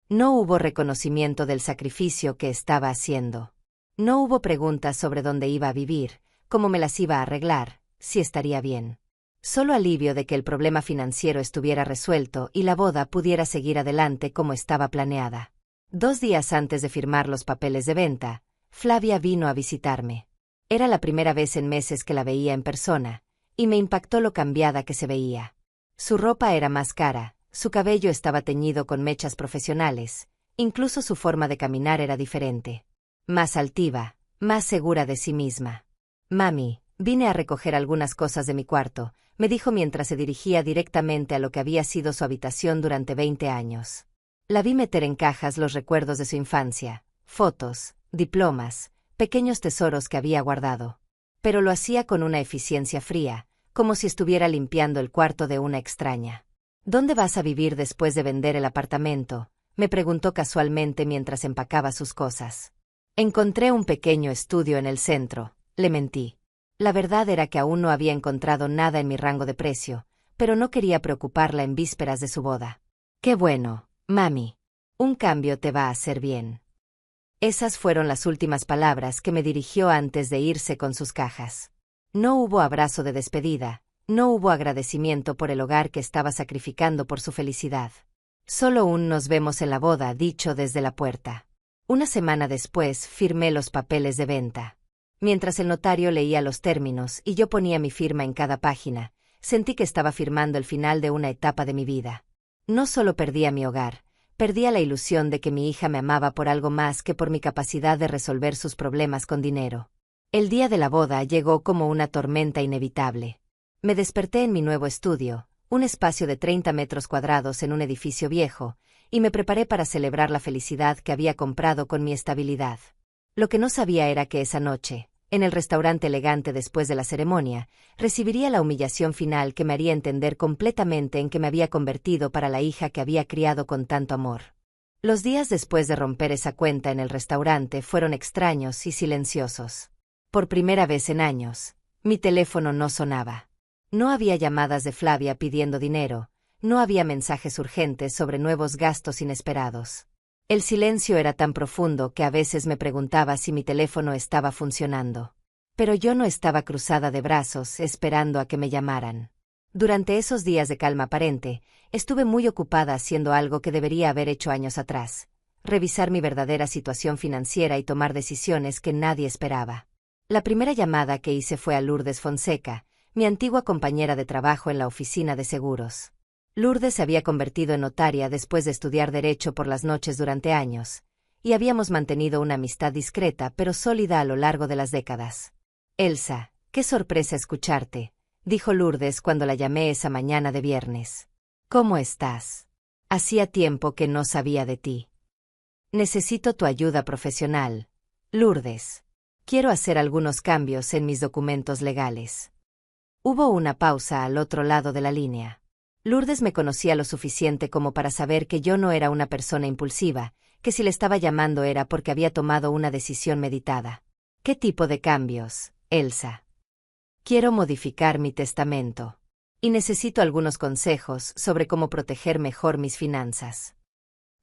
No hubo reconocimiento del sacrificio que estaba haciendo. No hubo preguntas sobre dónde iba a vivir, cómo me las iba a arreglar, si estaría bien. Solo alivio de que el problema financiero estuviera resuelto y la boda pudiera seguir adelante como estaba planeada. 2 días antes de firmar los papeles de venta, Flavia vino a visitarme. Era la primera vez en meses que la veía en persona, y me impactó lo cambiada que se veía. Su ropa era más cara, su cabello estaba teñido con mechas profesionales, incluso su forma de caminar era diferente. Más altiva, más segura de sí misma. Mami, vine a recoger algunas cosas de mi cuarto, me dijo mientras se dirigía directamente a lo que había sido su habitación durante 20 años. La vi meter en cajas los recuerdos de su infancia, fotos, diplomas, pequeños tesoros que había guardado. Pero lo hacía con una eficiencia fría, como si estuviera limpiando el cuarto de una extraña. ¿Dónde vas a vivir después de vender el apartamento?, me preguntó casualmente mientras empacaba sus cosas. Encontré un pequeño estudio en el centro, le mentí. La verdad era que aún no había encontrado nada en mi rango de precio, pero no quería preocuparla en vísperas de su boda. Qué bueno, mami. Un cambio te va a hacer bien. Esas fueron las últimas palabras que me dirigió antes de irse con sus cajas. No hubo abrazo de despedida, no hubo agradecimiento por el hogar que estaba sacrificando por su felicidad. Solo un nos vemos en la boda dicho desde la puerta. Una semana después firmé los papeles de venta. Mientras el notario leía los términos y yo ponía mi firma en cada página, sentí que estaba firmando el final de una etapa de mi vida. No solo perdía mi hogar, perdía la ilusión de que mi hija me amaba por algo más que por mi capacidad de resolver sus problemas con dinero. El día de la boda llegó como una tormenta inevitable. Me desperté en mi nuevo estudio, un espacio de 30 metros cuadrados en un edificio viejo, y me preparé para celebrar la felicidad que había comprado con mi estabilidad. Lo que no sabía era que esa noche, en el restaurante elegante después de la ceremonia, recibiría la humillación final que me haría entender completamente en que me había convertido para la hija que había criado con tanto amor. Los días después de romper esa cuenta en el restaurante fueron extraños y silenciosos. Por primera vez en años, mi teléfono no sonaba. No había llamadas de Flavia pidiendo dinero, no había mensajes urgentes sobre nuevos gastos inesperados. El silencio era tan profundo que a veces me preguntaba si mi teléfono estaba funcionando. Pero yo no estaba cruzada de brazos esperando a que me llamaran. Durante esos días de calma aparente, estuve muy ocupada haciendo algo que debería haber hecho años atrás: revisar mi verdadera situación financiera y tomar decisiones que nadie esperaba. La primera llamada que hice fue a Lourdes Fonseca, mi antigua compañera de trabajo en la oficina de seguros. Lourdes se había convertido en notaria después de estudiar Derecho por las noches durante años, y habíamos mantenido una amistad discreta pero sólida a lo largo de las décadas. «Elsa, qué sorpresa escucharte», dijo Lourdes cuando la llamé esa mañana de viernes. «¿Cómo estás? Hacía tiempo que no sabía de ti. Necesito tu ayuda profesional, Lourdes. Quiero hacer algunos cambios en mis documentos legales». Hubo una pausa al otro lado de la línea. Lourdes me conocía lo suficiente como para saber que yo no era una persona impulsiva, que si le estaba llamando era porque había tomado una decisión meditada. «¿Qué tipo de cambios, Elsa?» «Quiero modificar mi testamento. Y necesito algunos consejos sobre cómo proteger mejor mis finanzas».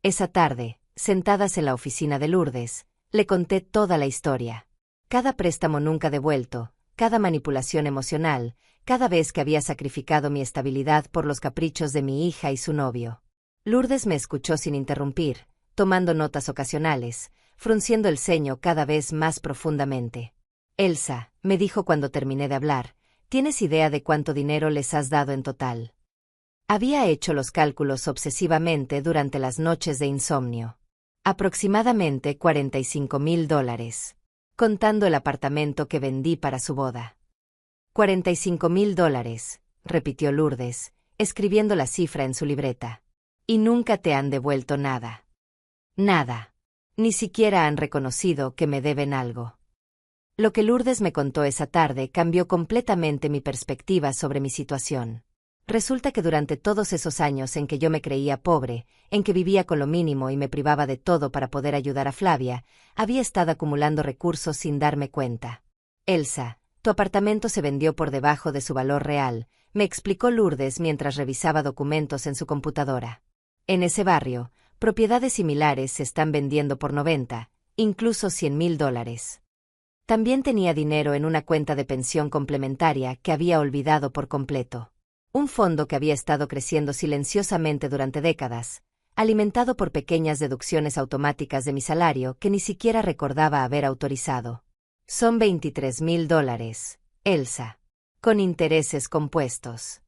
Esa tarde, sentadas en la oficina de Lourdes, le conté toda la historia. Cada préstamo nunca devuelto, cada manipulación emocional, cada vez que había sacrificado mi estabilidad por los caprichos de mi hija y su novio. Lourdes me escuchó sin interrumpir, tomando notas ocasionales, frunciendo el ceño cada vez más profundamente. «Elsa», me dijo cuando terminé de hablar, «¿tienes idea de cuánto dinero les has dado en total?» Había hecho los cálculos obsesivamente durante las noches de insomnio. Aproximadamente $45,000, contando el apartamento que vendí para su boda. $45,000, repitió Lourdes, escribiendo la cifra en su libreta. «¿Y nunca te han devuelto nada?» «Nada. Ni siquiera han reconocido que me deben algo». Lo que Lourdes me contó esa tarde cambió completamente mi perspectiva sobre mi situación. Resulta que durante todos esos años en que yo me creía pobre, en que vivía con lo mínimo y me privaba de todo para poder ayudar a Flavia, había estado acumulando recursos sin darme cuenta. «Elsa, tu apartamento se vendió por debajo de su valor real», me explicó Lourdes mientras revisaba documentos en su computadora. «En ese barrio, propiedades similares se están vendiendo por 90, incluso $100,000. También tenía dinero en una cuenta de pensión complementaria que había olvidado por completo. Un fondo que había estado creciendo silenciosamente durante décadas, alimentado por pequeñas deducciones automáticas de mi salario que ni siquiera recordaba haber autorizado. Son $23,000, Elsa, con intereses compuestos».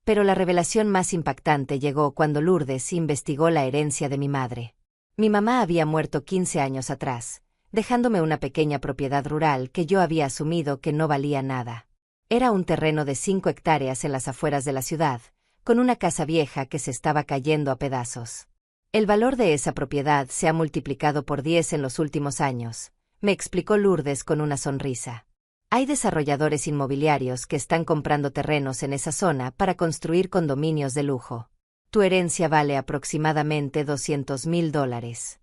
Pero la revelación más impactante llegó cuando Lourdes investigó la herencia de mi madre. Mi mamá había muerto 15 años atrás, dejándome una pequeña propiedad rural que yo había asumido que no valía nada. Era un terreno de 5 hectáreas en las afueras de la ciudad, con una casa vieja que se estaba cayendo a pedazos. «El valor de esa propiedad se ha multiplicado por 10 en los últimos años», me explicó Lourdes con una sonrisa. «Hay desarrolladores inmobiliarios que están comprando terrenos en esa zona para construir condominios de lujo. Tu herencia vale aproximadamente $200,000.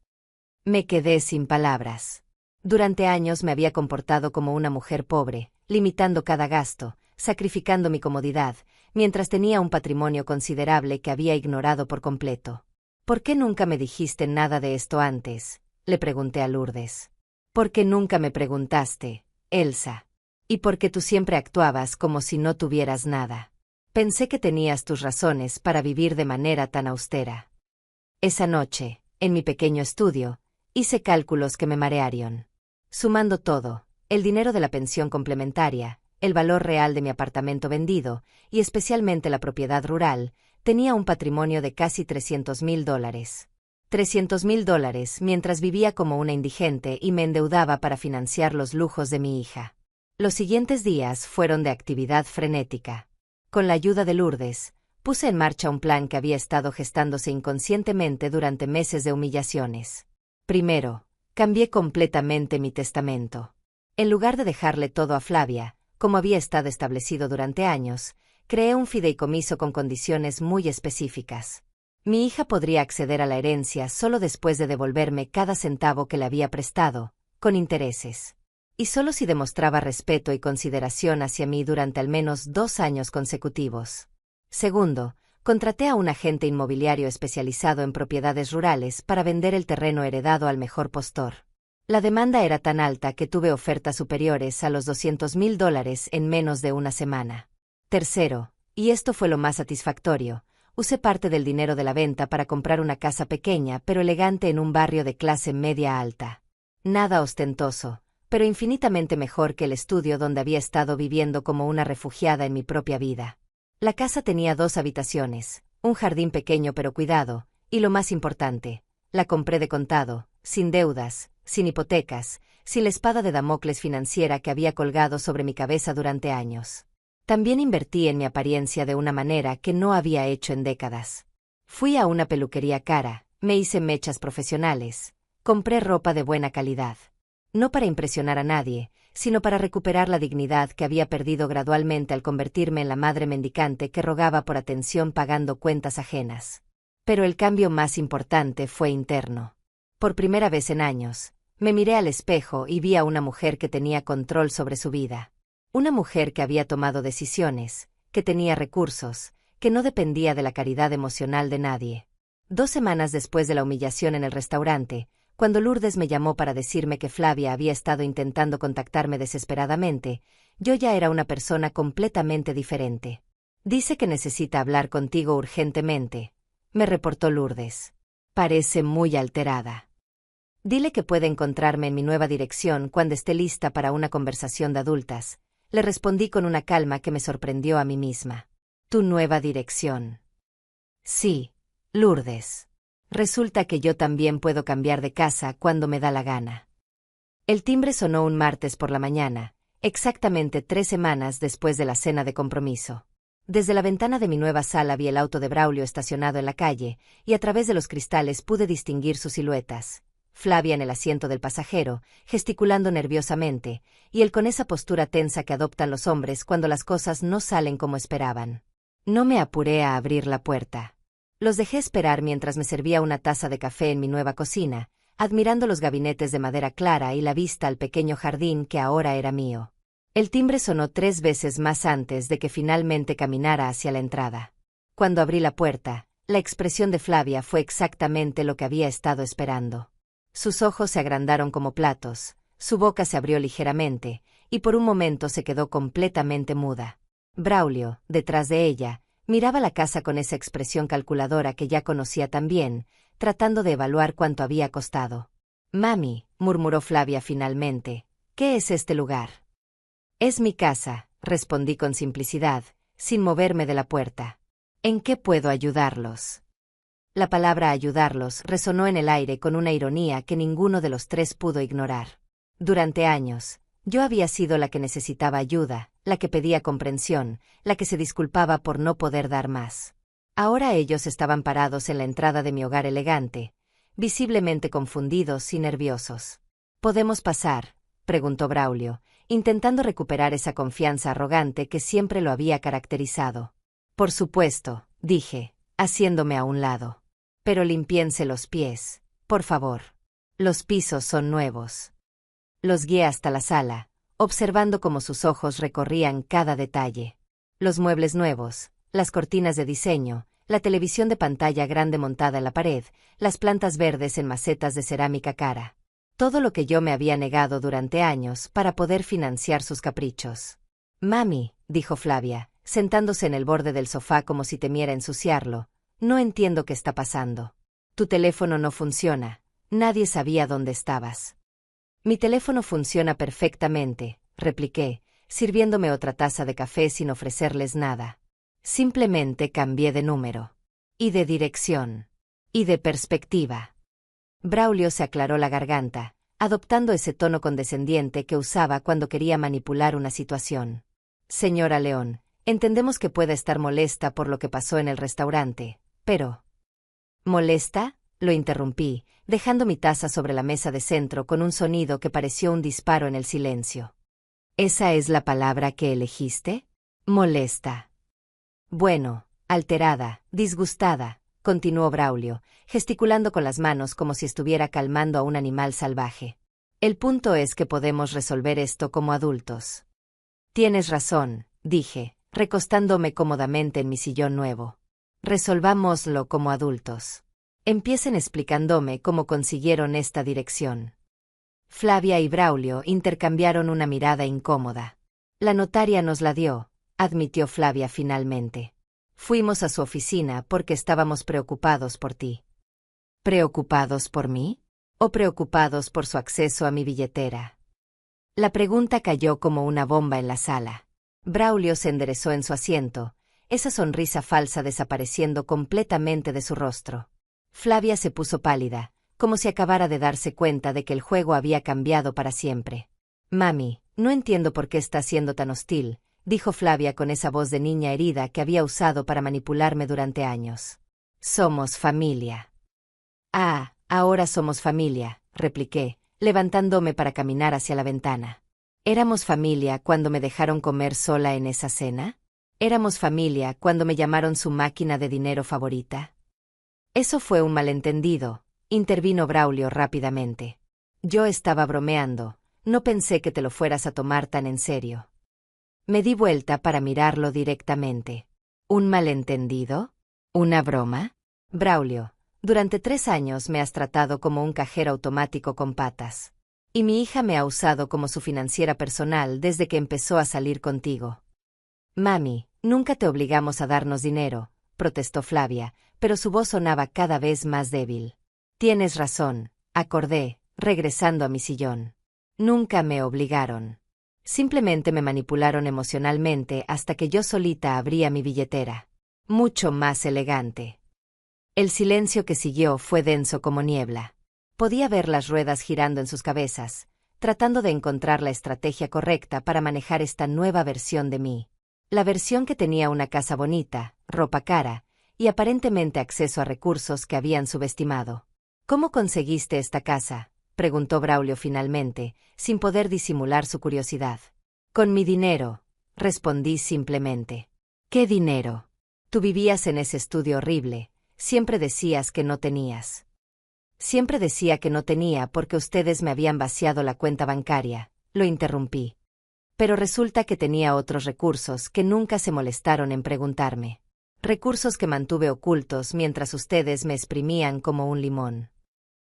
Me quedé sin palabras. Durante años me había comportado como una mujer pobre, limitando cada gasto, sacrificando mi comodidad, mientras tenía un patrimonio considerable que había ignorado por completo. «¿Por qué nunca me dijiste nada de esto antes?», le pregunté a Lourdes. «¿Por qué nunca me preguntaste, Elsa? Y porque tú siempre actuabas como si no tuvieras nada. Pensé que tenías tus razones para vivir de manera tan austera». Esa noche, en mi pequeño estudio, hice cálculos que me marearon. Sumando todo, El dinero de la pensión complementaria, el valor real de mi apartamento vendido, y especialmente la propiedad rural, tenía un patrimonio de casi $300,000. $300,000 mientras vivía como una indigente y me endeudaba para financiar los lujos de mi hija. Los siguientes días fueron de actividad frenética. Con la ayuda de Lourdes, puse en marcha un plan que había estado gestándose inconscientemente durante meses de humillaciones. Primero, cambié completamente mi testamento. En lugar de dejarle todo a Flavia, como había estado establecido durante años, creé un fideicomiso con condiciones muy específicas. Mi hija podría acceder a la herencia solo después de devolverme cada centavo que le había prestado, con intereses. Y solo si demostraba respeto y consideración hacia mí durante al menos 2 años consecutivos. Segundo, contraté a un agente inmobiliario especializado en propiedades rurales para vender el terreno heredado al mejor postor. La demanda era tan alta que tuve ofertas superiores a los $200,000 en menos de una semana. Tercero, y esto fue lo más satisfactorio, usé parte del dinero de la venta para comprar una casa pequeña pero elegante en un barrio de clase media alta. Nada ostentoso, pero infinitamente mejor que el estudio donde había estado viviendo como una refugiada en mi propia vida. La casa tenía 2 habitaciones, un jardín pequeño pero cuidado, y lo más importante, la compré de contado, sin deudas, sin hipotecas, sin la espada de Damocles financiera que había colgado sobre mi cabeza durante años. También invertí en mi apariencia de una manera que no había hecho en décadas. Fui a una peluquería cara, me hice mechas profesionales, compré ropa de buena calidad. No para impresionar a nadie, sino para recuperar la dignidad que había perdido gradualmente al convertirme en la madre mendicante que rogaba por atención pagando cuentas ajenas. Pero el cambio más importante fue interno. Por primera vez en años, me miré al espejo y vi a una mujer que tenía control sobre su vida. Una mujer que había tomado decisiones, que tenía recursos, que no dependía de la caridad emocional de nadie. 2 semanas después de la humillación en el restaurante, cuando Lourdes me llamó para decirme que Flavia había estado intentando contactarme desesperadamente, yo ya era una persona completamente diferente. Dice que necesita hablar contigo urgentemente, me reportó Lourdes. Parece muy alterada. Dile que puede encontrarme en mi nueva dirección cuando esté lista para una conversación de adultas. Le respondí con una calma que me sorprendió a mí misma. ¿Tu nueva dirección? Sí, Lourdes. Resulta que yo también puedo cambiar de casa cuando me da la gana. El timbre sonó un martes por la mañana, exactamente 3 semanas después de la cena de compromiso. Desde la ventana de mi nueva sala vi el auto de Braulio estacionado en la calle, y a través de los cristales pude distinguir sus siluetas. Flavia en el asiento del pasajero, gesticulando nerviosamente, y él con esa postura tensa que adoptan los hombres cuando las cosas no salen como esperaban. No me apuré a abrir la puerta. Los dejé esperar mientras me servía una taza de café en mi nueva cocina, admirando los gabinetes de madera clara y la vista al pequeño jardín que ahora era mío. El timbre sonó 3 veces más antes de que finalmente caminara hacia la entrada. Cuando abrí la puerta, la expresión de Flavia fue exactamente lo que había estado esperando. Sus ojos se agrandaron como platos, su boca se abrió ligeramente, y por un momento se quedó completamente muda. Braulio, detrás de ella, miraba la casa con esa expresión calculadora que ya conocía tan bien, tratando de evaluar cuánto había costado. «Mami», murmuró Flavia finalmente, «¿qué es este lugar?» «Es mi casa», respondí con simplicidad, sin moverme de la puerta. «¿En qué puedo ayudarlos?» La palabra ayudarlos resonó en el aire con una ironía que ninguno de los 3 pudo ignorar. Durante años, yo había sido la que necesitaba ayuda, la que pedía comprensión, la que se disculpaba por no poder dar más. Ahora ellos estaban parados en la entrada de mi hogar elegante, visiblemente confundidos y nerviosos. «¿Podemos pasar?», preguntó Braulio, intentando recuperar esa confianza arrogante que siempre lo había caracterizado. «Por supuesto», dije, haciéndome a un lado. «Pero limpiense los pies, por favor. Los pisos son nuevos». Los guié hasta la sala, observando cómo sus ojos recorrían cada detalle. Los muebles nuevos, las cortinas de diseño, la televisión de pantalla grande montada en la pared, las plantas verdes en macetas de cerámica cara. Todo lo que yo me había negado durante años para poder financiar sus caprichos. «Mami», dijo Flavia, sentándose en el borde del sofá como si temiera ensuciarlo, «no entiendo qué está pasando. Tu teléfono no funciona. Nadie sabía dónde estabas». Mi teléfono funciona perfectamente, repliqué, sirviéndome otra taza de café sin ofrecerles nada. Simplemente cambié de número. Y de dirección. Y de perspectiva. Braulio se aclaró la garganta, adoptando ese tono condescendiente que usaba cuando quería manipular una situación. Señora León, entendemos que pueda estar molesta por lo que pasó en el restaurante, pero... ¿Molesta? Lo interrumpí, dejando mi taza sobre la mesa de centro con un sonido que pareció un disparo en el silencio. ¿Esa es la palabra que elegiste? Molesta. Bueno, alterada, disgustada, continuó Braulio, gesticulando con las manos como si estuviera calmando a un animal salvaje. El punto es que podemos resolver esto como adultos. Tienes razón, dije, recostándome cómodamente en mi sillón nuevo. Resolvámoslo como adultos. Empiecen explicándome cómo consiguieron esta dirección. Flavia y Braulio intercambiaron una mirada incómoda. La notaria nos la dio, admitió Flavia finalmente. Fuimos a su oficina porque estábamos preocupados por ti. ¿Preocupados por mí? ¿O preocupados por su acceso a mi billetera? La pregunta cayó como una bomba en la sala. Braulio se enderezó en su asiento, esa sonrisa falsa desapareciendo completamente de su rostro. Flavia se puso pálida, como si acabara de darse cuenta de que el juego había cambiado para siempre. Mami, no entiendo por qué estás siendo tan hostil, dijo Flavia con esa voz de niña herida que había usado para manipularme durante años. Somos familia. Ah, ahora somos familia, repliqué, levantándome para caminar hacia la ventana. ¿Éramos familia cuando me dejaron comer sola en esa cena? ¿Éramos familia cuando me llamaron su máquina de dinero favorita? Eso fue un malentendido, intervino Braulio rápidamente. Yo estaba bromeando, no pensé que te lo fueras a tomar tan en serio. Me di vuelta para mirarlo directamente. ¿Un malentendido? ¿Una broma? Braulio, durante 3 años me has tratado como un cajero automático con patas. Y mi hija me ha usado como su financiera personal desde que empezó a salir contigo. Mami, nunca te obligamos a darnos dinero, protestó Flavia, pero su voz sonaba cada vez más débil. Tienes razón, acordé, regresando a mi sillón. Nunca me obligaron. Simplemente me manipularon emocionalmente hasta que yo solita abría mi billetera. Mucho más elegante. El silencio que siguió fue denso como niebla. Podía ver las ruedas girando en sus cabezas, tratando de encontrar la estrategia correcta para manejar esta nueva versión de mí. La versión que tenía una casa bonita, ropa cara, y aparentemente acceso a recursos que habían subestimado. ¿Cómo conseguiste esta casa?, preguntó Braulio finalmente, sin poder disimular su curiosidad. Con mi dinero, respondí simplemente. ¿Qué dinero? Tú vivías en ese estudio horrible, siempre decías que no tenías. Siempre decía que no tenía porque ustedes me habían vaciado la cuenta bancaria, lo interrumpí. Pero resulta que tenía otros recursos que nunca se molestaron en preguntarme. Recursos que mantuve ocultos mientras ustedes me exprimían como un limón.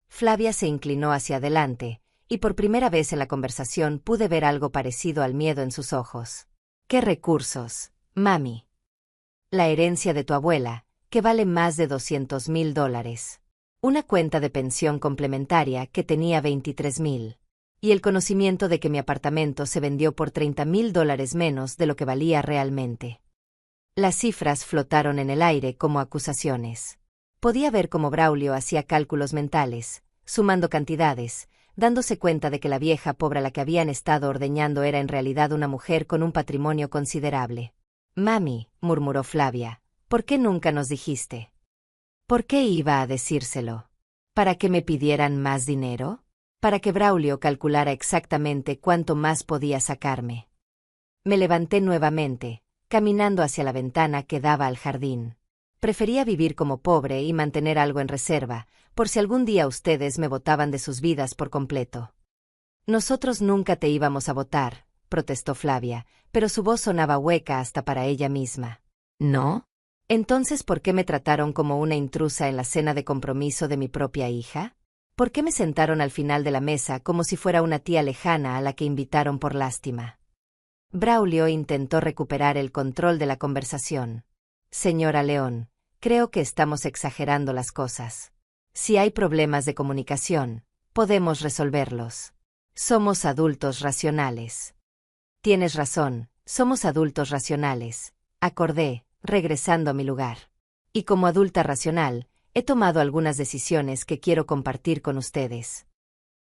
Flavia se inclinó hacia adelante, y por primera vez en la conversación pude ver algo parecido al miedo en sus ojos. ¿Qué recursos, mami? La herencia de tu abuela, que vale más de $200,000. Una cuenta de pensión complementaria que tenía $23,000. Y el conocimiento de que mi apartamento se vendió por $30,000 menos de lo que valía realmente. Las cifras flotaron en el aire como acusaciones. Podía ver cómo Braulio hacía cálculos mentales, sumando cantidades, dándose cuenta de que la vieja pobre a la que habían estado ordeñando era en realidad una mujer con un patrimonio considerable. Mami, murmuró Flavia, ¿por qué nunca nos dijiste? ¿Por qué iba a decírselo? ¿Para que me pidieran más dinero? Para que Braulio calculara exactamente cuánto más podía sacarme. Me levanté nuevamente, caminando hacia la ventana que daba al jardín. Prefería vivir como pobre y mantener algo en reserva, por si algún día ustedes me botaban de sus vidas por completo. Nosotros nunca te íbamos a botar, protestó Flavia, pero su voz sonaba hueca hasta para ella misma. ¿No? Entonces, ¿por qué me trataron como una intrusa en la cena de compromiso de mi propia hija? ¿Por qué me sentaron al final de la mesa como si fuera una tía lejana a la que invitaron por lástima? Braulio intentó recuperar el control de la conversación. Señora León, creo que estamos exagerando las cosas. Si hay problemas de comunicación, podemos resolverlos. Somos adultos racionales. Tienes razón, somos adultos racionales, acordé, regresando a mi lugar. Y como adulta racional, he tomado algunas decisiones que quiero compartir con ustedes.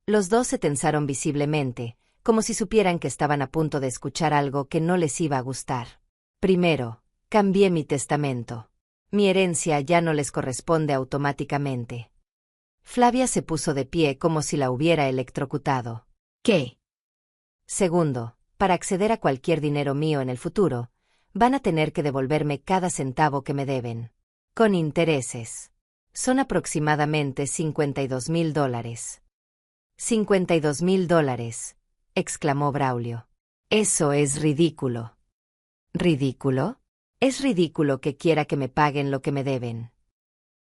Los dos se tensaron visiblemente, como si supieran que estaban a punto de escuchar algo que no les iba a gustar. Primero, cambié mi testamento. Mi herencia ya no les corresponde automáticamente. Flavia se puso de pie como si la hubiera electrocutado. ¿Qué? Segundo, para acceder a cualquier dinero mío en el futuro, van a tener que devolverme cada centavo que me deben. Con intereses. Son aproximadamente $52,000. $52,000, exclamó Braulio. Eso es ridículo. ¿Ridículo? Es ridículo que quiera que me paguen lo que me deben.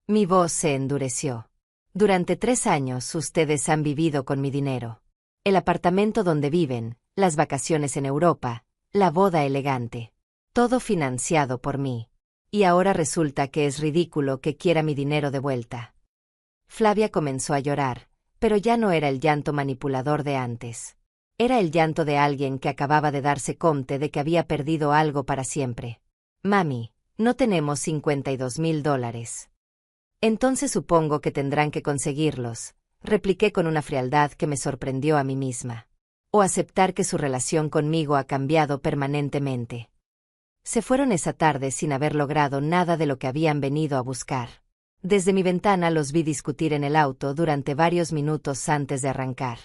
Mi voz se endureció. Durante 3 años ustedes han vivido con mi dinero. El apartamento donde viven, las vacaciones en Europa, la boda elegante. Todo financiado por mí. Y ahora resulta que es ridículo que quiera mi dinero de vuelta. Flavia comenzó a llorar, pero ya no era el llanto manipulador de antes. Era el llanto de alguien que acababa de darse cuenta de que había perdido algo para siempre. Mami, no tenemos $52,000. Entonces supongo que tendrán que conseguirlos, repliqué con una frialdad que me sorprendió a mí misma. O aceptar que su relación conmigo ha cambiado permanentemente. Se fueron esa tarde sin haber logrado nada de lo que habían venido a buscar. Desde mi ventana los vi discutir en el auto durante varios minutos antes de arrancar.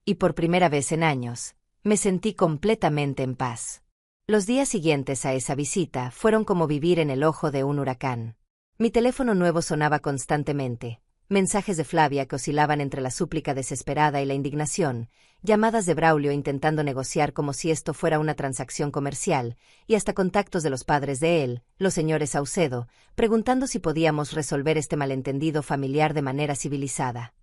Y por primera vez en años, me sentí completamente en paz. Los días siguientes a esa visita fueron como vivir en el ojo de un huracán. Mi teléfono nuevo sonaba constantemente, mensajes de Flavia que oscilaban entre la súplica desesperada y la indignación, llamadas de Braulio intentando negociar como si esto fuera una transacción comercial, y hasta contactos de los padres de él, los señores Saucedo, preguntando si podíamos resolver este malentendido familiar de manera civilizada.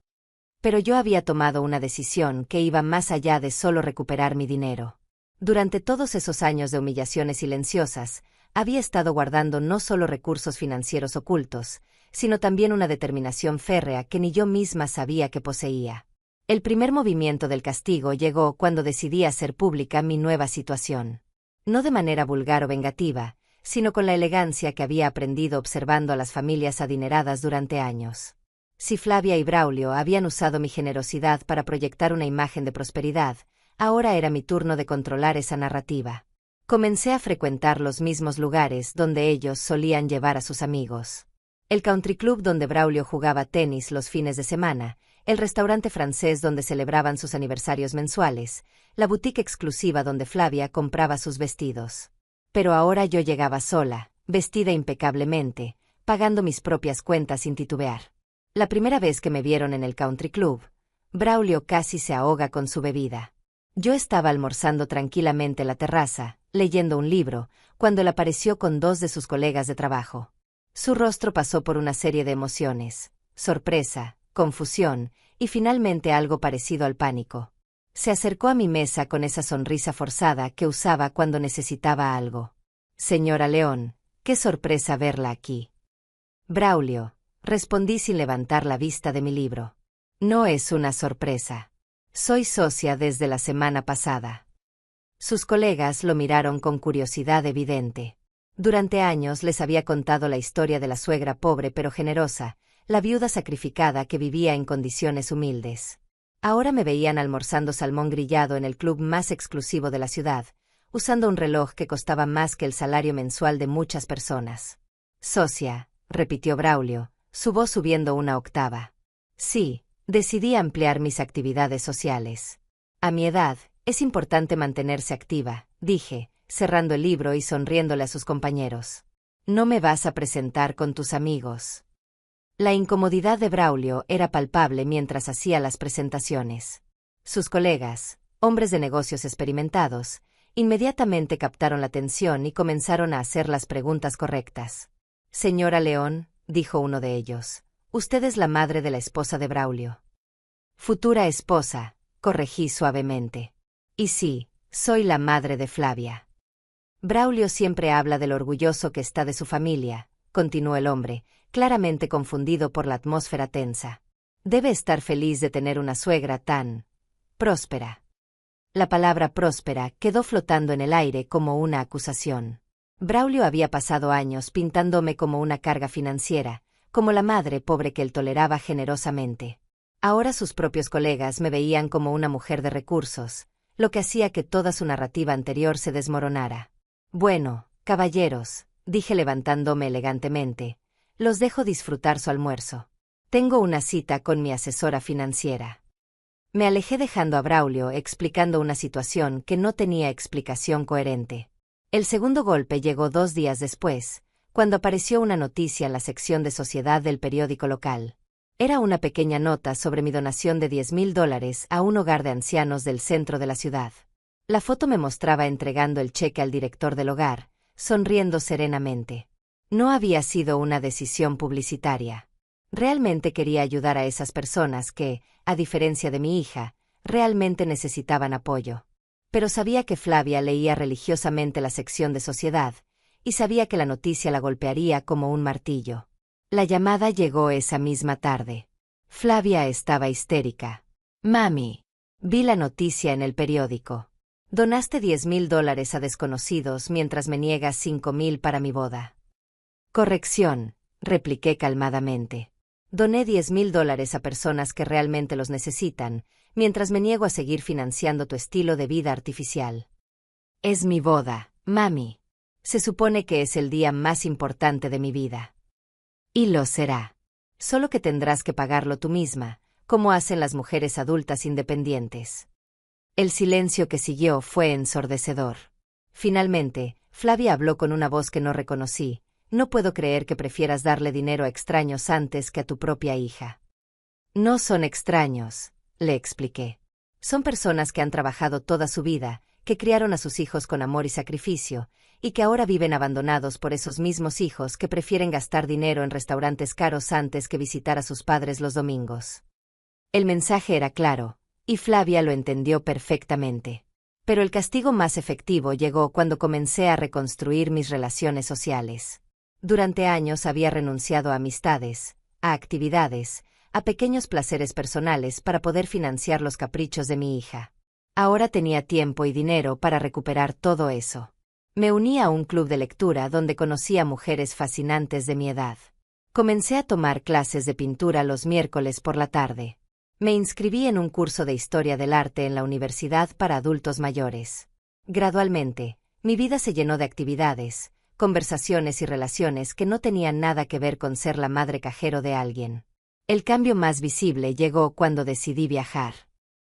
Pero yo había tomado una decisión que iba más allá de solo recuperar mi dinero. Durante todos esos años de humillaciones silenciosas, había estado guardando no solo recursos financieros ocultos, sino también una determinación férrea que ni yo misma sabía que poseía. El primer movimiento del castigo llegó cuando decidí hacer pública mi nueva situación. No de manera vulgar o vengativa, sino con la elegancia que había aprendido observando a las familias adineradas durante años. Si Flavia y Braulio habían usado mi generosidad para proyectar una imagen de prosperidad, ahora era mi turno de controlar esa narrativa. Comencé a frecuentar los mismos lugares donde ellos solían llevar a sus amigos. El country club donde Braulio jugaba tenis los fines de semana, el restaurante francés donde celebraban sus aniversarios mensuales, la boutique exclusiva donde Flavia compraba sus vestidos. Pero ahora yo llegaba sola, vestida impecablemente, pagando mis propias cuentas sin titubear. La primera vez que me vieron en el country club, Braulio casi se ahoga con su bebida. Yo estaba almorzando tranquilamente en la terraza, leyendo un libro, cuando él apareció con 2 de sus colegas de trabajo. Su rostro pasó por una serie de emociones, sorpresa, confusión, y finalmente algo parecido al pánico. Se acercó a mi mesa con esa sonrisa forzada que usaba cuando necesitaba algo. Señora León, qué sorpresa verla aquí. Braulio, respondí sin levantar la vista de mi libro. No es una sorpresa. Soy socia desde la semana pasada. Sus colegas lo miraron con curiosidad evidente. Durante años les había contado la historia de la suegra pobre pero generosa, la viuda sacrificada que vivía en condiciones humildes. Ahora me veían almorzando salmón grillado en el club más exclusivo de la ciudad, usando un reloj que costaba más que el salario mensual de muchas personas. Socia, repitió Braulio, su voz subiendo una octava. Sí, decidí ampliar mis actividades sociales. A mi edad, es importante mantenerse activa, dije, cerrando el libro y sonriéndole a sus compañeros. No me vas a presentar con tus amigos. La incomodidad de Braulio era palpable mientras hacía las presentaciones. Sus colegas, hombres de negocios experimentados, inmediatamente captaron la atención y comenzaron a hacer las preguntas correctas. Señora León, dijo uno de ellos, usted es la madre de la esposa de Braulio. Futura esposa, corregí suavemente. Y sí, soy la madre de Flavia. Braulio siempre habla de lo orgulloso que está de su familia, continuó el hombre, claramente confundido por la atmósfera tensa. Debe estar feliz de tener una suegra tan próspera. La palabra próspera quedó flotando en el aire como una acusación. Braulio había pasado años pintándome como una carga financiera, como la madre pobre que él toleraba generosamente. Ahora sus propios colegas me veían como una mujer de recursos, lo que hacía que toda su narrativa anterior se desmoronara. Bueno, caballeros, dije levantándome elegantemente, los dejo disfrutar su almuerzo. Tengo una cita con mi asesora financiera. Me alejé dejando a Braulio explicando una situación que no tenía explicación coherente. El segundo golpe llegó 2 días después, cuando apareció una noticia en la sección de sociedad del periódico local. Era una pequeña nota sobre mi donación de $10,000 a un hogar de ancianos del centro de la ciudad. La foto me mostraba entregando el cheque al director del hogar, sonriendo serenamente. No había sido una decisión publicitaria. Realmente quería ayudar a esas personas que, a diferencia de mi hija, realmente necesitaban apoyo. Pero sabía que Flavia leía religiosamente la sección de sociedad, y sabía que la noticia la golpearía como un martillo. La llamada llegó esa misma tarde. Flavia estaba histérica. Mami, vi la noticia en el periódico. Donaste $10,000 a desconocidos mientras me niegas 5,000 para mi boda. Corrección, repliqué calmadamente. Doné $10,000 a personas que realmente los necesitan, mientras me niego a seguir financiando tu estilo de vida artificial. Es mi boda, mami. Se supone que es el día más importante de mi vida. Y lo será. Solo que tendrás que pagarlo tú misma, como hacen las mujeres adultas independientes. El silencio que siguió fue ensordecedor. Finalmente, Flavia habló con una voz que no reconocí. No puedo creer que prefieras darle dinero a extraños antes que a tu propia hija. No son extraños, le expliqué. Son personas que han trabajado toda su vida, que criaron a sus hijos con amor y sacrificio, y que ahora viven abandonados por esos mismos hijos que prefieren gastar dinero en restaurantes caros antes que visitar a sus padres los domingos. El mensaje era claro, y Flavia lo entendió perfectamente. Pero el castigo más efectivo llegó cuando comencé a reconstruir mis relaciones sociales. Durante años había renunciado a amistades, a actividades, a pequeños placeres personales para poder financiar los caprichos de mi hija. Ahora tenía tiempo y dinero para recuperar todo eso. Me uní a un club de lectura donde conocí a mujeres fascinantes de mi edad. Comencé a tomar clases de pintura los miércoles por la tarde. Me inscribí en un curso de historia del arte en la universidad para adultos mayores. Gradualmente, mi vida se llenó de actividades, conversaciones y relaciones que no tenían nada que ver con ser la madre cajero de alguien. El cambio más visible llegó cuando decidí viajar.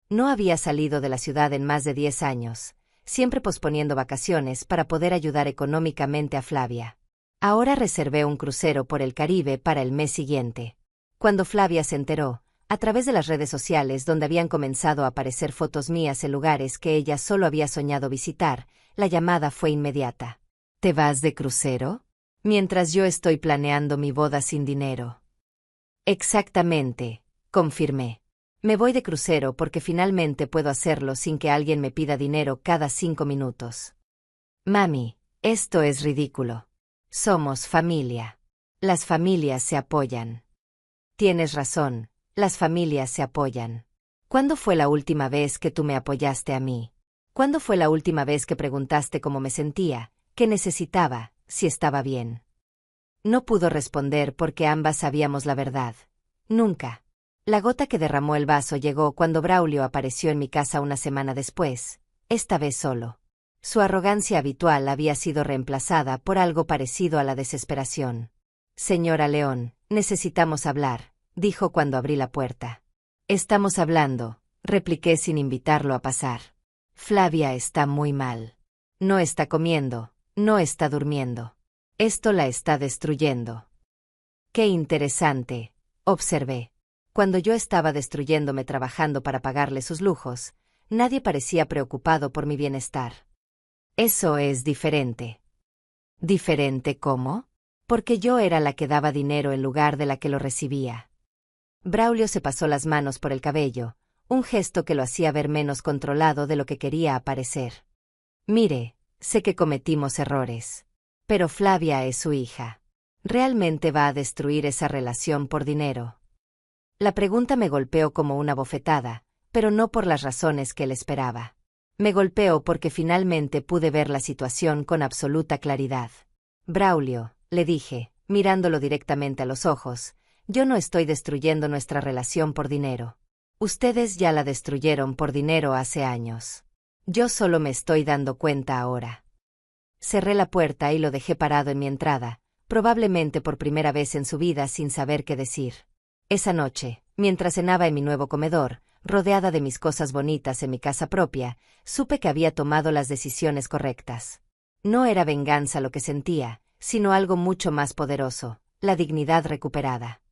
No había salido de la ciudad en más de 10 años, siempre posponiendo vacaciones para poder ayudar económicamente a Flavia. Ahora reservé un crucero por el Caribe para el mes siguiente. Cuando Flavia se enteró, a través de las redes sociales donde habían comenzado a aparecer fotos mías en lugares que ella solo había soñado visitar, la llamada fue inmediata. ¿Te vas de crucero? Mientras yo estoy planeando mi boda sin dinero. Exactamente, confirmé. Me voy de crucero porque finalmente puedo hacerlo sin que alguien me pida dinero cada 5 minutos. Mami, esto es ridículo. Somos familia. Las familias se apoyan. Tienes razón, las familias se apoyan. ¿Cuándo fue la última vez que tú me apoyaste a mí? ¿Cuándo fue la última vez que preguntaste cómo me sentía, qué necesitaba, si estaba bien? No pudo responder porque ambas sabíamos la verdad. Nunca. La gota que derramó el vaso llegó cuando Braulio apareció en mi casa una semana después, esta vez solo. Su arrogancia habitual había sido reemplazada por algo parecido a la desesperación. Señora León, necesitamos hablar, dijo cuando abrí la puerta. Estamos hablando, repliqué sin invitarlo a pasar. Flavia está muy mal. No está comiendo, no está durmiendo. Esto la está destruyendo. Qué interesante, observé. Cuando yo estaba destruyéndome trabajando para pagarle sus lujos, nadie parecía preocupado por mi bienestar. Eso es diferente. ¿Diferente cómo? Porque yo era la que daba dinero en lugar de la que lo recibía. Braulio se pasó las manos por el cabello, un gesto que lo hacía ver menos controlado de lo que quería aparecer. Mire, sé que cometimos errores. Pero Flavia es su hija. ¿Realmente va a destruir esa relación por dinero? La pregunta me golpeó como una bofetada, pero no por las razones que él esperaba. Me golpeó porque finalmente pude ver la situación con absoluta claridad. Braulio, le dije, mirándolo directamente a los ojos, yo no estoy destruyendo nuestra relación por dinero. Ustedes ya la destruyeron por dinero hace años. Yo solo me estoy dando cuenta ahora. Cerré la puerta y lo dejé parado en mi entrada, probablemente por primera vez en su vida sin saber qué decir. Esa noche, mientras cenaba en mi nuevo comedor, rodeada de mis cosas bonitas en mi casa propia, supe que había tomado las decisiones correctas. No era venganza lo que sentía, sino algo mucho más poderoso, la dignidad recuperada.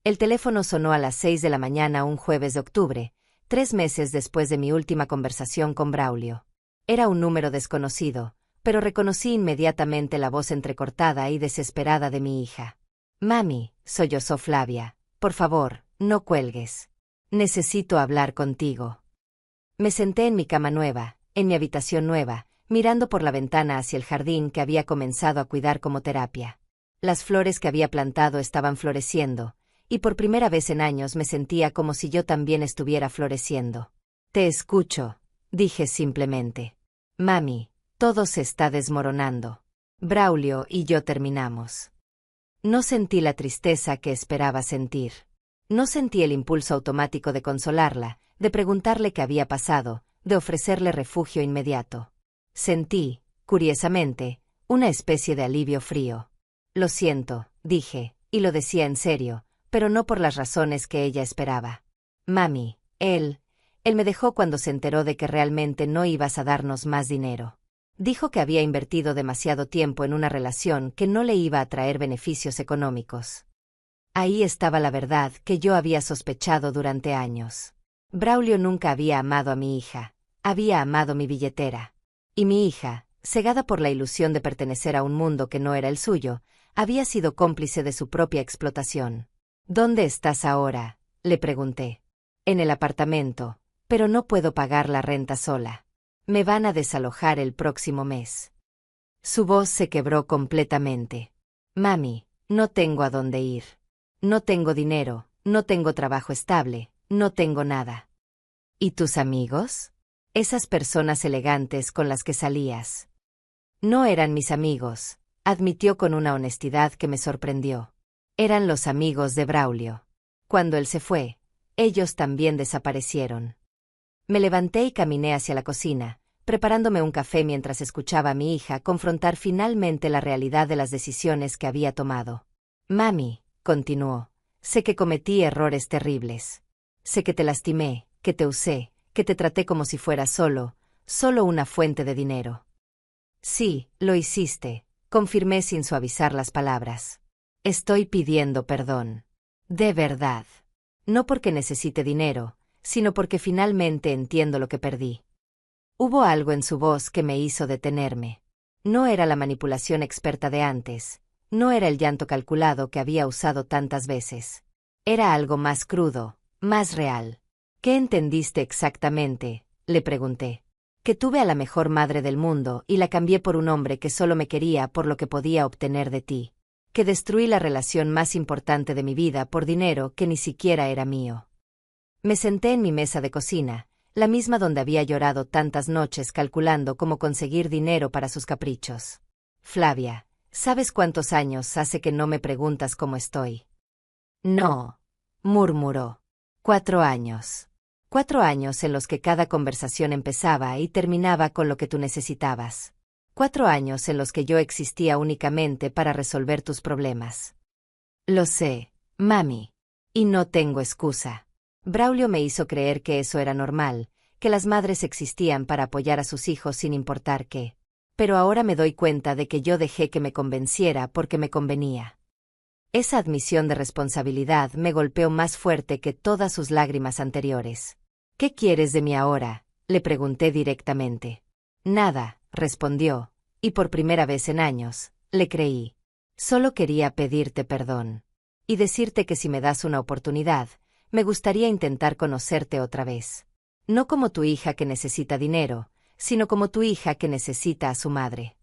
El teléfono sonó a las 6 de la mañana un jueves de octubre, 3 meses después de mi última conversación con Braulio. Era un número desconocido, pero reconocí inmediatamente la voz entrecortada y desesperada de mi hija. «Mami», sollozó Flavia, «por favor, no cuelgues. Necesito hablar contigo». Me senté en mi cama nueva, en mi habitación nueva, mirando por la ventana hacia el jardín que había comenzado a cuidar como terapia. Las flores que había plantado estaban floreciendo, y por primera vez en años me sentía como si yo también estuviera floreciendo. «Te escucho», dije simplemente. «Mami, todo se está desmoronando. Braulio y yo terminamos». No sentí la tristeza que esperaba sentir. No sentí el impulso automático de consolarla, de preguntarle qué había pasado, de ofrecerle refugio inmediato. Sentí, curiosamente, una especie de alivio frío. «Lo siento», dije, y lo decía en serio, pero no por las razones que ella esperaba. «Mami, él me dejó cuando se enteró de que realmente no ibas a darnos más dinero. Dijo que había invertido demasiado tiempo en una relación que no le iba a traer beneficios económicos». Ahí estaba la verdad que yo había sospechado durante años. Braulio nunca había amado a mi hija, había amado mi billetera. Y mi hija, cegada por la ilusión de pertenecer a un mundo que no era el suyo, había sido cómplice de su propia explotación. «¿Dónde estás ahora?», le pregunté. «En el apartamento, pero no puedo pagar la renta sola. Me van a desalojar el próximo mes». Su voz se quebró completamente. «Mami, no tengo a dónde ir. No tengo dinero, no tengo trabajo estable, no tengo nada». «¿Y tus amigos? Esas personas elegantes con las que salías?» «No eran mis amigos», admitió con una honestidad que me sorprendió. «Eran los amigos de Braulio. Cuando él se fue, ellos también desaparecieron». Me levanté y caminé hacia la cocina, preparándome un café mientras escuchaba a mi hija confrontar finalmente la realidad de las decisiones que había tomado. «Mami», continuó, «sé que cometí errores terribles. Sé que te lastimé, que te usé, que te traté como si fueras solo una fuente de dinero». «Sí, lo hiciste», confirmé sin suavizar las palabras. «Estoy pidiendo perdón. De verdad. No porque necesite dinero, sino porque finalmente entiendo lo que perdí». Hubo algo en su voz que me hizo detenerme. No era la manipulación experta de antes, no era el llanto calculado que había usado tantas veces. Era algo más crudo, más real. «¿Qué entendiste exactamente?», le pregunté. «Que tuve a la mejor madre del mundo y la cambié por un hombre que solo me quería por lo que podía obtener de ti. Que destruí la relación más importante de mi vida por dinero que ni siquiera era mío». Me senté en mi mesa de cocina, la misma donde había llorado tantas noches calculando cómo conseguir dinero para sus caprichos. «Flavia, ¿sabes cuántos años hace que no me preguntas cómo estoy?». «No», murmuró. 4 años. 4 años en los que cada conversación empezaba y terminaba con lo que tú necesitabas. 4 años en los que yo existía únicamente para resolver tus problemas». «Lo sé, mami. Y no tengo excusa». Braulio me hizo creer que eso era normal, que las madres existían para apoyar a sus hijos sin importar qué. Pero ahora me doy cuenta de que yo dejé que me convenciera porque me convenía. Esa admisión de responsabilidad me golpeó más fuerte que todas sus lágrimas anteriores. «¿Qué quieres de mí ahora?», le pregunté directamente. «Nada», respondió, y por primera vez en años, le creí. «Solo quería pedirte perdón. Y decirte que si me das una oportunidad, me gustaría intentar conocerte otra vez. No como tu hija que necesita dinero, sino como tu hija que necesita a su madre».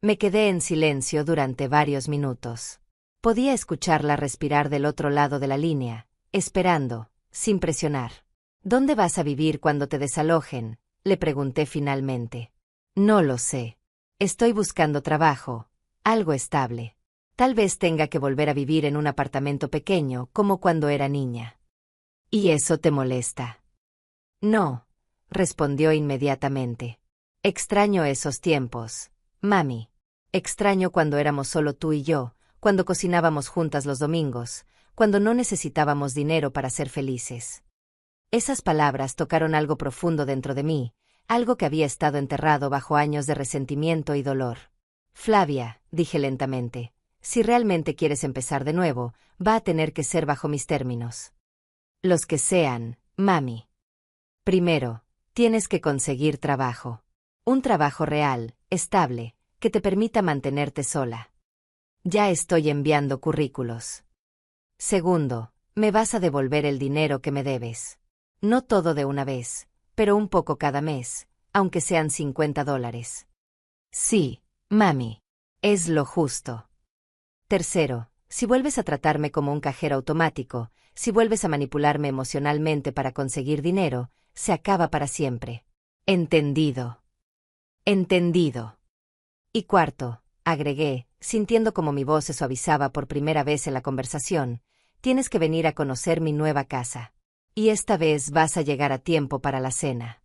Me quedé en silencio durante varios minutos. Podía escucharla respirar del otro lado de la línea, esperando, sin presionar. ¿Dónde vas a vivir cuando te desalojen?, le pregunté finalmente. No lo sé. Estoy buscando trabajo, algo estable. Tal vez tenga que volver a vivir en un apartamento pequeño como cuando era niña. ¿Y eso te molesta? No, respondió inmediatamente. Extraño esos tiempos, mami. Extraño cuando éramos solo tú y yo, cuando cocinábamos juntas los domingos, cuando no necesitábamos dinero para ser felices. Esas palabras tocaron algo profundo dentro de mí, algo que había estado enterrado bajo años de resentimiento y dolor. Flavia, dije lentamente, si realmente quieres empezar de nuevo, va a tener que ser bajo mis términos. Los que sean, mami. Primero, tienes que conseguir trabajo. Un trabajo real, estable, que te permita mantenerte sola. Ya estoy enviando currículos. Segundo, me vas a devolver el dinero que me debes. No todo de una vez, pero un poco cada mes, aunque sean $50. Sí, mami. Es lo justo. Tercero, si vuelves a tratarme como un cajero automático, si vuelves a manipularme emocionalmente para conseguir dinero, se acaba para siempre. Entendido. Entendido. Y cuarto, agregué, sintiendo como mi voz se suavizaba por primera vez en la conversación, tienes que venir a conocer mi nueva casa. Y esta vez vas a llegar a tiempo para la cena.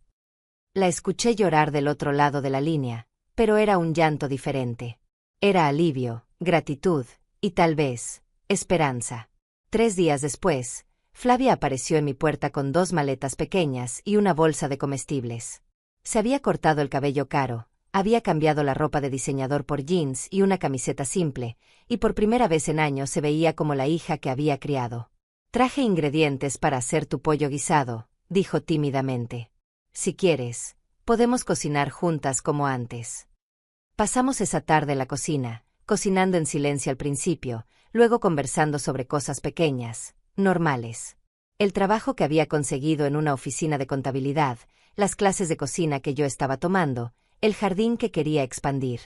La escuché llorar del otro lado de la línea, pero era un llanto diferente. Era alivio, gratitud, y tal vez, esperanza. 3 días después, Flavia apareció en mi puerta con 2 maletas pequeñas y una bolsa de comestibles. Se había cortado el cabello caro, había cambiado la ropa de diseñador por jeans y una camiseta simple, y por primera vez en años se veía como la hija que había criado. Traje ingredientes para hacer tu pollo guisado, dijo tímidamente. Si quieres, podemos cocinar juntas como antes. Pasamos esa tarde en la cocina, cocinando en silencio al principio, luego conversando sobre cosas pequeñas, normales. El trabajo que había conseguido en una oficina de contabilidad, las clases de cocina que yo estaba tomando, el jardín que quería expandir.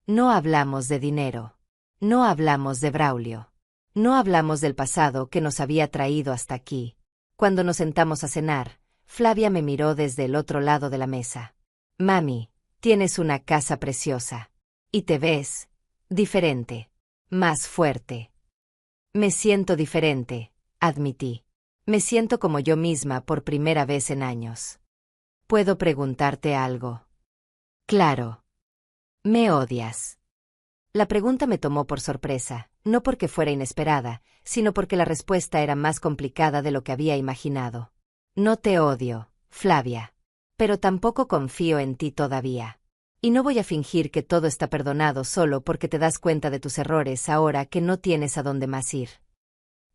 No hablamos de dinero. No hablamos de Braulio. No hablamos del pasado que nos había traído hasta aquí. Cuando nos sentamos a cenar, Flavia me miró desde el otro lado de la mesa. Mami, tienes una casa preciosa. Y te ves diferente. Más fuerte. Me siento diferente, admití. Me siento como yo misma por primera vez en años. ¿Puedo preguntarte algo? Claro. ¿Me odias? La pregunta me tomó por sorpresa, no porque fuera inesperada, sino porque la respuesta era más complicada de lo que había imaginado. No te odio, Flavia. Pero tampoco confío en ti todavía. Y no voy a fingir que todo está perdonado solo porque te das cuenta de tus errores ahora que no tienes a dónde más ir.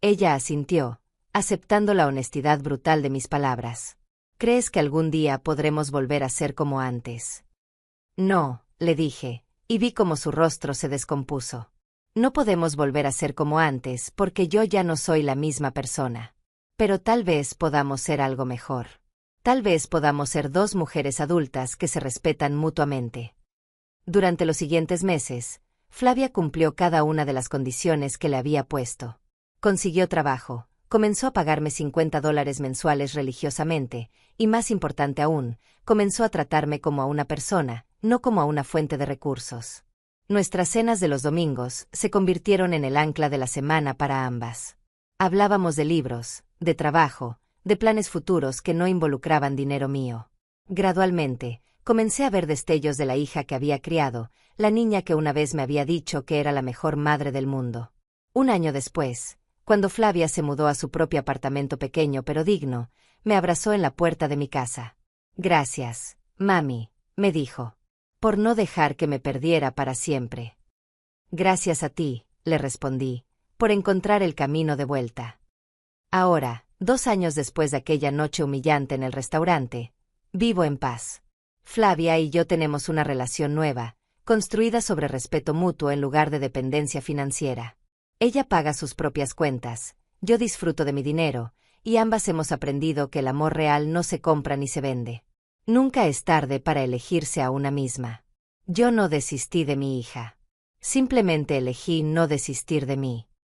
Ella asintió, aceptando la honestidad brutal de mis palabras. ¿Crees que algún día podremos volver a ser como antes? No, le dije, y vi cómo su rostro se descompuso. No podemos volver a ser como antes porque yo ya no soy la misma persona. Pero tal vez podamos ser algo mejor. Tal vez podamos ser 2 mujeres adultas que se respetan mutuamente. Durante los siguientes meses, Flavia cumplió cada una de las condiciones que le había puesto. Consiguió trabajo, comenzó a pagarme $50 mensuales religiosamente, y más importante aún, comenzó a tratarme como a una persona, no como a una fuente de recursos. Nuestras cenas de los domingos se convirtieron en el ancla de la semana para ambas. Hablábamos de libros, de trabajo, de planes futuros que no involucraban dinero mío. Gradualmente, comencé a ver destellos de la hija que había criado, la niña que una vez me había dicho que era la mejor madre del mundo. Un año después, cuando Flavia se mudó a su propio apartamento pequeño pero digno, me abrazó en la puerta de mi casa. Gracias, mami, me dijo, por no dejar que me perdiera para siempre. Gracias a ti, le respondí, por encontrar el camino de vuelta. Ahora, 2 años después de aquella noche humillante en el restaurante, vivo en paz. Flavia y yo tenemos una relación nueva, construida sobre respeto mutuo en lugar de dependencia financiera. Ella paga sus propias cuentas, yo disfruto de mi dinero, y ambas hemos aprendido que el amor real no se compra ni se vende. Nunca es tarde para elegirse a una misma. Yo no desistí de mi hija. Simplemente elegí no desistir de mí.